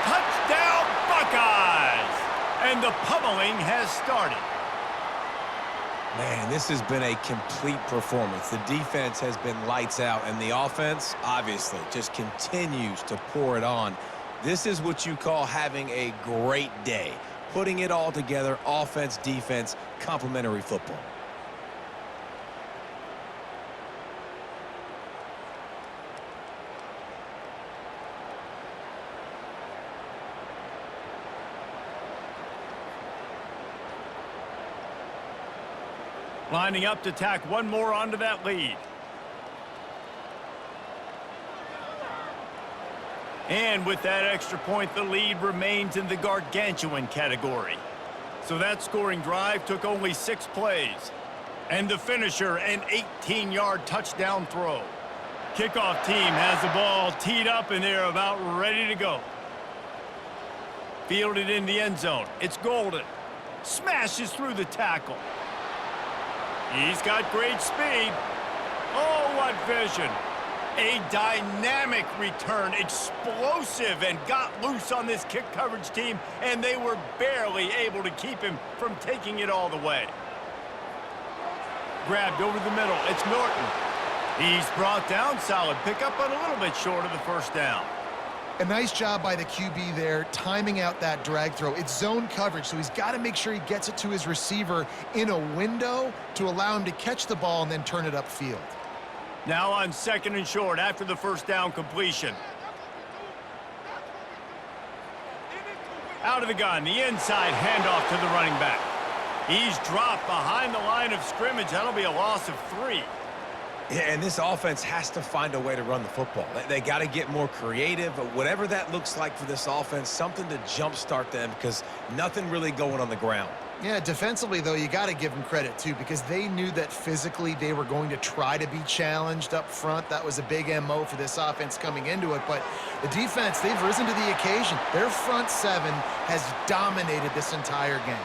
Touchdown, Buckeyes! And the pummeling has started. Man, this has been a complete performance. The defense has been lights out, and the offense, obviously, just continues to pour it on. This is what you call having a great day. Putting it all together, offense, defense, complementary football. Lining up to tack one more onto that lead. And with that extra point, the lead remains in the gargantuan category. So that scoring drive took only 6 plays. And the finisher, an 18-yard touchdown throw. Kickoff team has the ball teed up, and they're about ready to go. Fielded in the end zone. It's Golden. Smashes through the tackle. He's got great speed. Oh, what vision. A dynamic return, explosive, and got loose on this kick coverage team, and they were barely able to keep him from taking it all the way. Grabbed over the middle. It's Norton. He's brought down. Solid pickup, but a little bit short of the first down. A nice job by the QB there, timing out that drag throw. It's zone coverage, so he's got to make sure he gets it to his receiver in a window to allow him to catch the ball and then turn it upfield. Now on second and short after the first down completion. Out of the gun, the inside handoff to the running back. He's dropped behind the line of scrimmage. That'll be a loss of 3. Yeah, and this offense has to find a way to run the football. They got to get more creative, but whatever that looks like for this offense, something to jumpstart them because nothing really going on the ground. Yeah, defensively, though, you got to give them credit, too, because they knew that physically they were going to try to be challenged up front. That was a big MO for this offense coming into it. But the defense, they've risen to the occasion. Their front seven has dominated this entire game.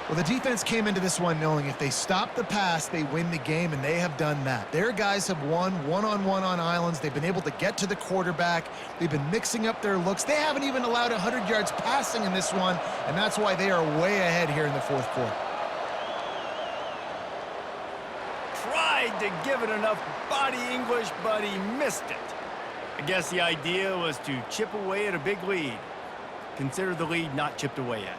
Well, the defense came into this one knowing if they stop the pass, they win the game, and they have done that. Their guys have won one-on-one on islands. They've been able to get to the quarterback. They've been mixing up their looks. They haven't even allowed 100 yards passing in this one, and that's why they are way ahead here in the fourth quarter. Tried to give it enough body English, but he missed it. I guess the idea was to chip away at a big lead. Consider the lead not chipped away yet.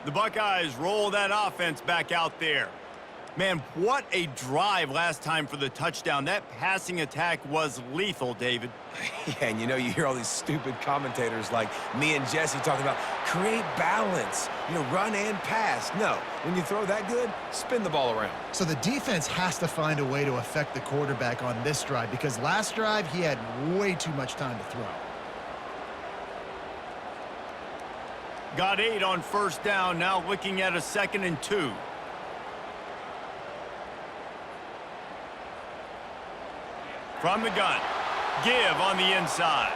The Buckeyes roll that offense back out there. Man, what a drive last time for the touchdown. That passing attack was lethal, David. Yeah, and you hear all these stupid commentators like me and Jesse talking about create balance, run and pass. No, when you throw that good, spin the ball around. So the defense has to find a way to affect the quarterback on this drive because last drive he had way too much time to throw. Got 8 on first down, now looking at a 2nd and 2. From the gun, give on the inside.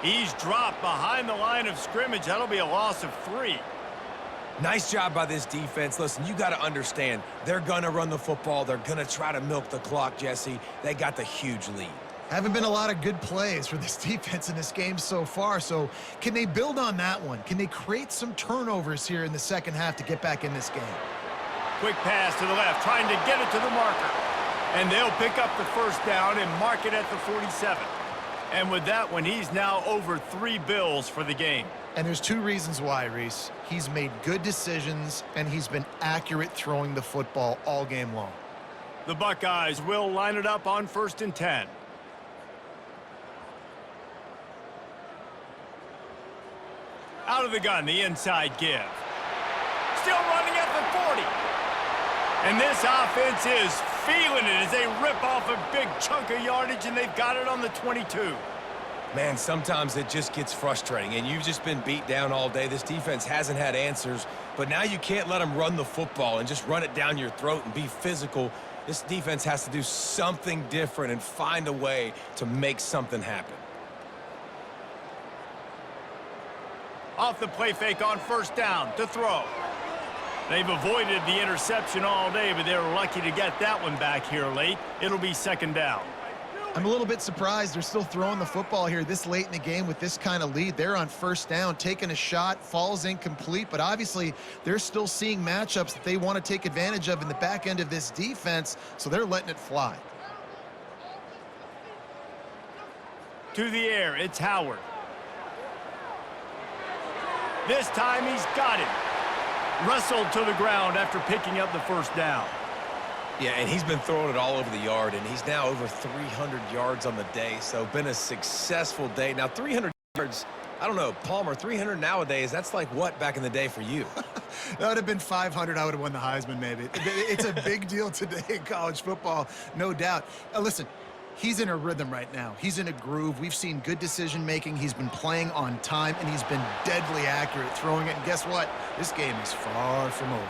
He's dropped behind the line of scrimmage. That'll be a loss of 3. Nice job by this defense. Listen, you got to understand, they're going to run the football. They're going to try to milk the clock, Jesse. They got the huge lead. Haven't been a lot of good plays for this defense in this game so far, so can they build on that one? Can they create some turnovers here in the second half to get back in this game? Quick pass to the left, trying to get it to the marker. And they'll pick up the first down and mark it at the 47. And with that one, he's now over 3 bills for the game. And there's 2 reasons why, Reese. He's made good decisions, and he's been accurate throwing the football all game long. The Buckeyes will line it up on 1st and 10. Out of the gun, the inside give. Still running at the 40. And this offense is feeling it as they rip off a big chunk of yardage, and they've got it on the 22. Man, sometimes it just gets frustrating, and you've just been beat down all day. This defense hasn't had answers, but now you can't let them run the football and just run it down your throat and be physical. This defense has to do something different and find a way to make something happen. Off the play fake on first down to throw. They've avoided the interception all day, but they're lucky to get that one back here late. It'll be 2nd down. I'm a little bit surprised they're still throwing the football here this late in the game with this kind of lead. They're on first down, taking a shot, falls incomplete, but obviously they're still seeing matchups that they want to take advantage of in the back end of this defense, so they're letting it fly. To the air, it's Howard. This time he's got it. Wrestled to the ground after picking up the first down. Yeah, and he's been throwing it all over the yard, and he's now over 300 yards on the day, so been a successful day. Now, 300 yards, I don't know, Palmer, 300 nowadays, that's like what back in the day for you? That would have been 500. I would have won the Heisman, maybe. It's a big deal today in college football, no doubt. Listen, he's in a rhythm right now. He's in a groove. We've seen good decision-making. He's been playing on time, and he's been deadly accurate throwing it. And guess what? This game is far from over.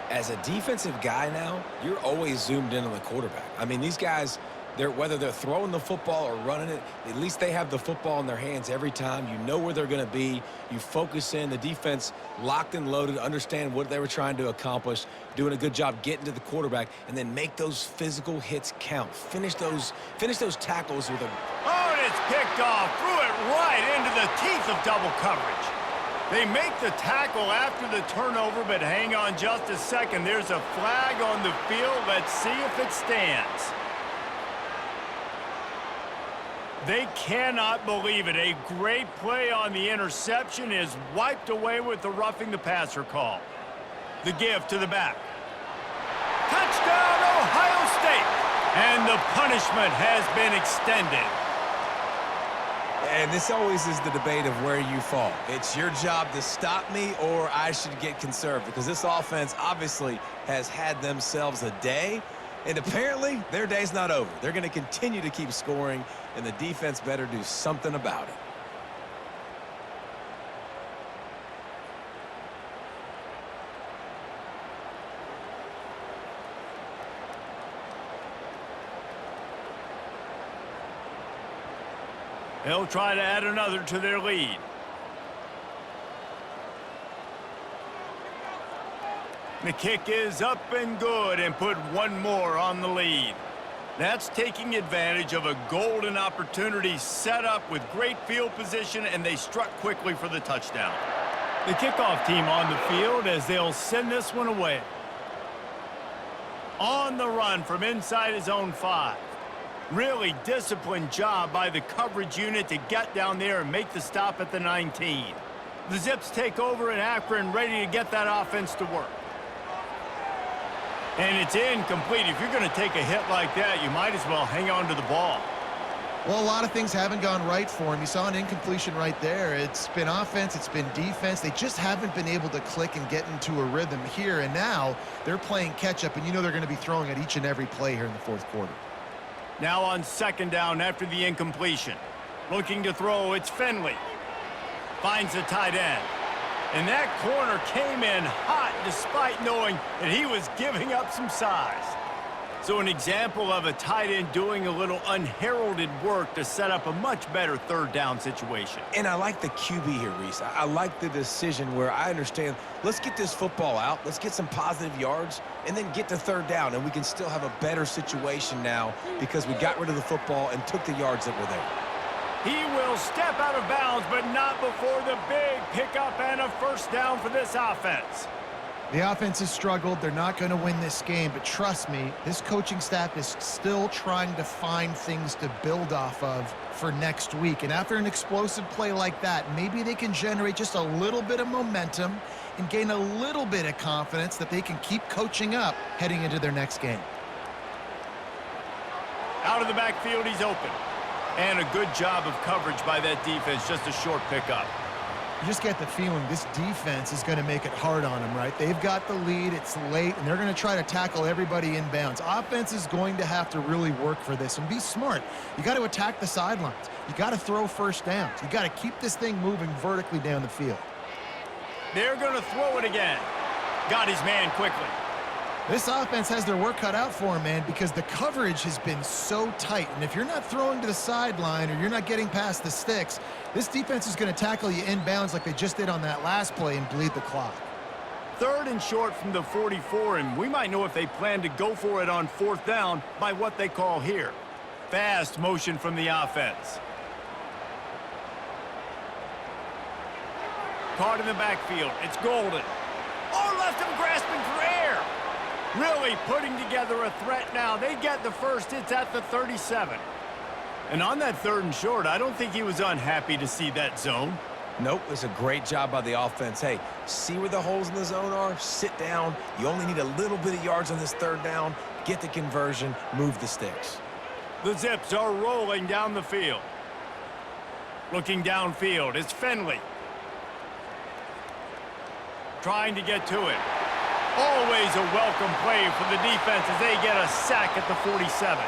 As a defensive guy now, you're always zoomed in on the quarterback. I mean, these guys, whether they're throwing the football or running it, at least they have the football in their hands every time. You know where they're going to be. You focus in. The defense locked and loaded, understand what they were trying to accomplish, doing a good job getting to the quarterback, and then make those physical hits count. Finish those tackles with a... Oh, and it's picked off. Threw it right into the teeth of double coverage. They make the tackle after the turnover, but hang on just a second. There's a flag on the field. Let's see if it stands. They cannot believe it. A great play on the interception is wiped away with the roughing the passer call. The give to the back. Touchdown, Ohio State! And the punishment has been extended. And this always is the debate of where you fall. It's your job to stop me, or I should get conservative, because this offense obviously has had themselves a day, and apparently their day's not over. They're going to continue to keep scoring, and the defense better do something about it. They'll try to add another to their lead. The kick is up and good, and put one more on the lead. That's taking advantage of a golden opportunity set up with great field position, and they struck quickly for the touchdown. The kickoff team on the field as they'll send this one away. On the run from inside his own 5. Really disciplined job by the coverage unit to get down there and make the stop at the 19. The Zips take over in Akron, ready to get that offense to work. And it's incomplete. If you're going to take a hit like that, you might as well hang on to the ball. Well, a lot of things haven't gone right for him. You saw an incompletion right there. It's been offense, it's been defense. They just haven't been able to click and get into a rhythm here. And now they're playing catch-up, and you know they're going to be throwing at each and every play here in the fourth quarter. Now on second down after the incompletion. Looking to throw, it's Finley. Finds the tight end. And that corner came in hot despite knowing that he was giving up some size. So an example of a tight end doing a little unheralded work to set up a much better third down situation. And I like the QB here, Reese. I like the decision where I understand, let's get this football out, let's get some positive yards, and then get to third down, and we can still have a better situation now because we got rid of the football and took the yards that were there. He will step out of bounds, but not before the big pickup and a first down for this offense. The offense has struggled. They're not going to win this game, but trust me, this coaching staff is still trying to find things to build off of for next week. And after an explosive play like that, maybe they can generate just a little bit of momentum and gain a little bit of confidence that they can keep coaching up heading into their next game. Out of the backfield, he's open. And a good job of coverage by that defense, just a short pickup. You just get the feeling this defense is going to make it hard on them, right? They've got the lead, it's late, and they're going to try to tackle everybody inbounds. Offense is going to have to really work for this and be smart. You got to attack the sidelines. You got to throw first downs. You got to keep this thing moving vertically down the field. They're going to throw it again. Got his man quickly. This offense has their work cut out for them, man, because the coverage has been so tight. And if you're not throwing to the sideline or you're not getting past the sticks, this defense is going to tackle you inbounds like they just did on that last play and bleed the clock. Third and short from the 44, and we might know if they plan to go for it on fourth down by what they call here. Fast motion from the offense. Caught in the backfield. It's Golden. Oh, left him grasping for air. Really putting together a threat now. They get the first. It's at the 37. And on that third and short, I don't think he was unhappy to see that zone. Nope, it's a great job by the offense. Hey, see where the holes in the zone are? Sit down. You only need a little bit of yards on this third down. Get the conversion. Move the sticks. The Zips are rolling down the field. Looking downfield, it's Finley. Trying to get to it. Always a welcome play for the defense as they get a sack at the 47.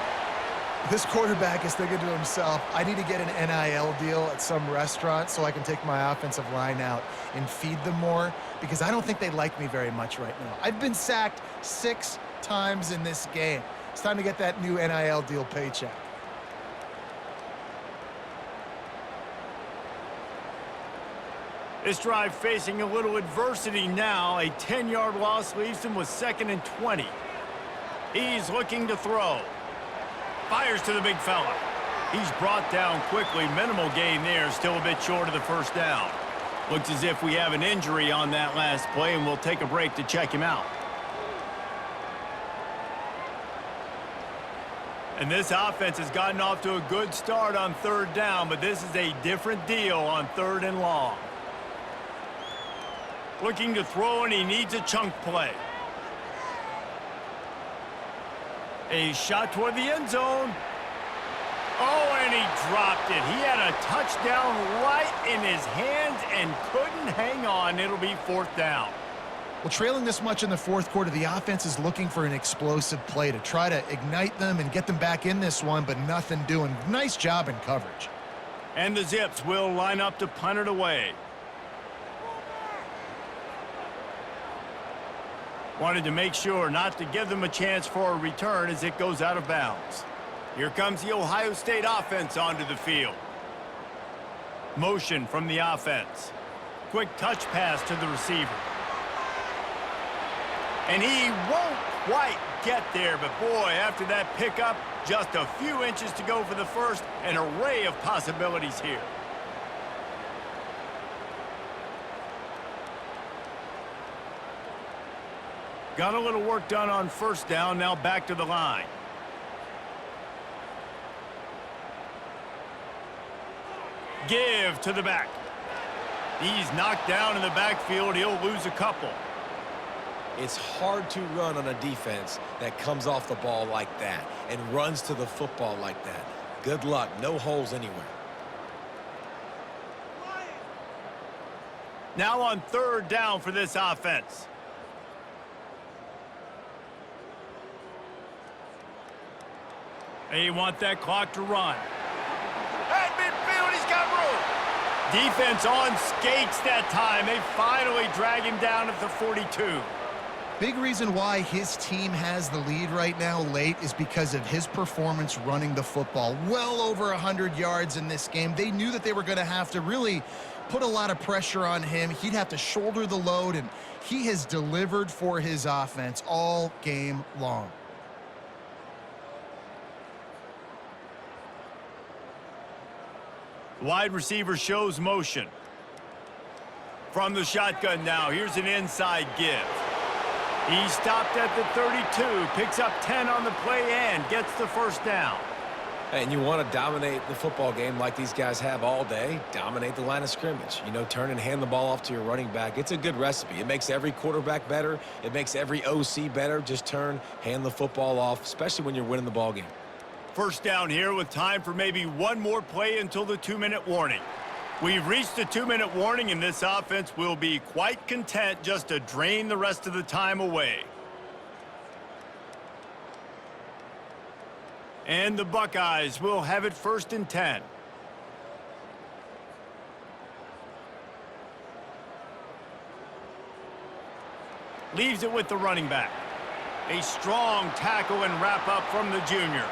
This quarterback is thinking to himself, I need to get an NIL deal at some restaurant so I can take my offensive line out and feed them more, because I don't think they like me very much right now. I've been sacked 6 times in this game. It's time to get that new NIL deal paycheck. This drive facing a little adversity now. A 10-yard loss leaves him with 2nd and 20. He's looking to throw. Fires to the big fella. He's brought down quickly. Minimal gain there. Still a bit short of the first down. Looks as if we have an injury on that last play, and we'll take a break to check him out. And this offense has gotten off to a good start on third down, but this is a different deal on 3rd and long. Looking to throw, and he needs a chunk play. A shot toward the end zone. Oh, and he dropped it. He had a touchdown right in his hands and couldn't hang on. It'll be 4th down. Well, trailing this much in the 4th quarter, the offense is looking for an explosive play to try to ignite them and get them back in this one, but nothing doing. Nice job in coverage. And the Zips will line up to punt it away. Wanted to make sure not to give them a chance for a return as it goes out of bounds. Here comes the Ohio State offense onto the field. Motion from the offense. Quick touch pass to the receiver. And he won't quite get there, but boy, after that pickup, just a few inches to go for the first, an array of possibilities here. Got a little work done on 1st down, now back to the line. Give to the back. He's knocked down in the backfield. He'll lose a couple. It's hard to run on a defense that comes off the ball like that and runs to the football like that. Good luck. No holes anywhere. Now on 3rd down for this offense. They want that clock to run. At midfield, he's got room. Defense on skates that time. They finally drag him down at the 42. Big reason why his team has the lead right now late is because of his performance running the football. Well over 100 yards in this game. They knew that they were going to have to really put a lot of pressure on him. He'd have to shoulder the load, and he has delivered for his offense all game long. Wide receiver shows motion. From the shotgun now, here's an inside give. He stopped at the 32, picks up 10 on the play and gets the 1st down. And you want to dominate the football game like these guys have all day. Dominate the line of scrimmage. You know, turn and hand the ball off to your running back. It's a good recipe. It makes every quarterback better. It makes every OC better. Just turn, hand the football off, especially when you're winning the ball game. 1st down here with time for maybe one more play until the 2-minute warning. We've reached the 2-minute warning, and this offense will be quite content just to drain the rest of the time away. And the Buckeyes will have it 1st and 10. Leaves it with the running back. A strong tackle and wrap up from the junior.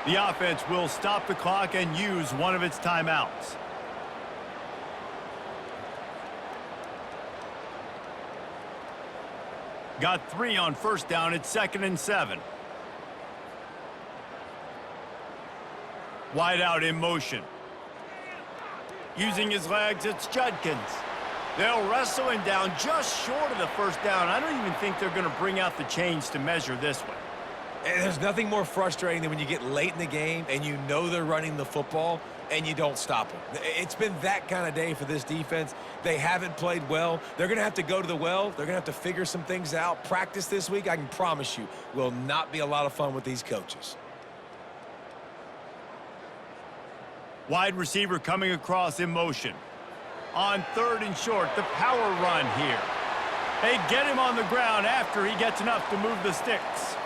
The offense will stop the clock and use one of its timeouts. Got 3 on 1st down. It's 2nd and 7. Wide out in motion. Using his legs, it's Judkins. They'll wrestle him down just short of the 1st down. I don't even think they're going to bring out the chains to measure this one. And there's nothing more frustrating than when you get late in the game and you know they're running the football and you don't stop them. It's been that kind of day for this defense. They haven't played well. They're going to have to go to the well. They're going to have to figure some things out. Practice this week, I can promise you, will not be a lot of fun with these coaches. Wide receiver coming across in motion. On 3rd and short, the power run here. They get him on the ground after he gets enough to move the sticks.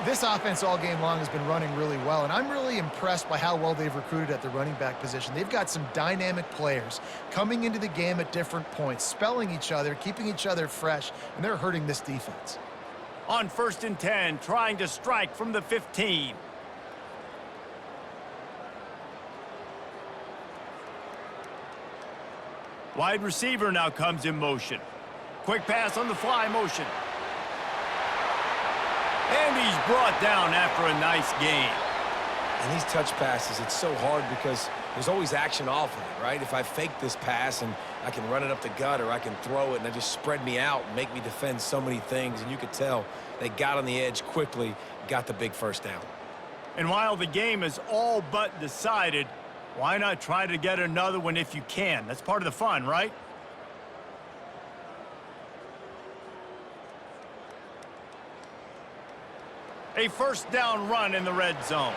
This offense all game long has been running really well, and I'm really impressed by how well they've recruited at the running back position. They've got some dynamic players coming into the game at different points, spelling each other, keeping each other fresh, and they're hurting this defense. On 1st and 10, trying to strike from the 15. Wide receiver now comes in motion. Quick pass on the fly motion. And he's brought down after a nice gain. And these touch passes, it's so hard because there's always action off of it, right? If I fake this pass and I can run it up the gut or I can throw it and it just spread me out and make me defend so many things. And you could tell they got on the edge quickly, got the big 1st down. And while the game is all but decided, why not try to get another one if you can? That's part of the fun, right? A 1st down run in the red zone.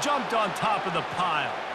jumped on top of the pile.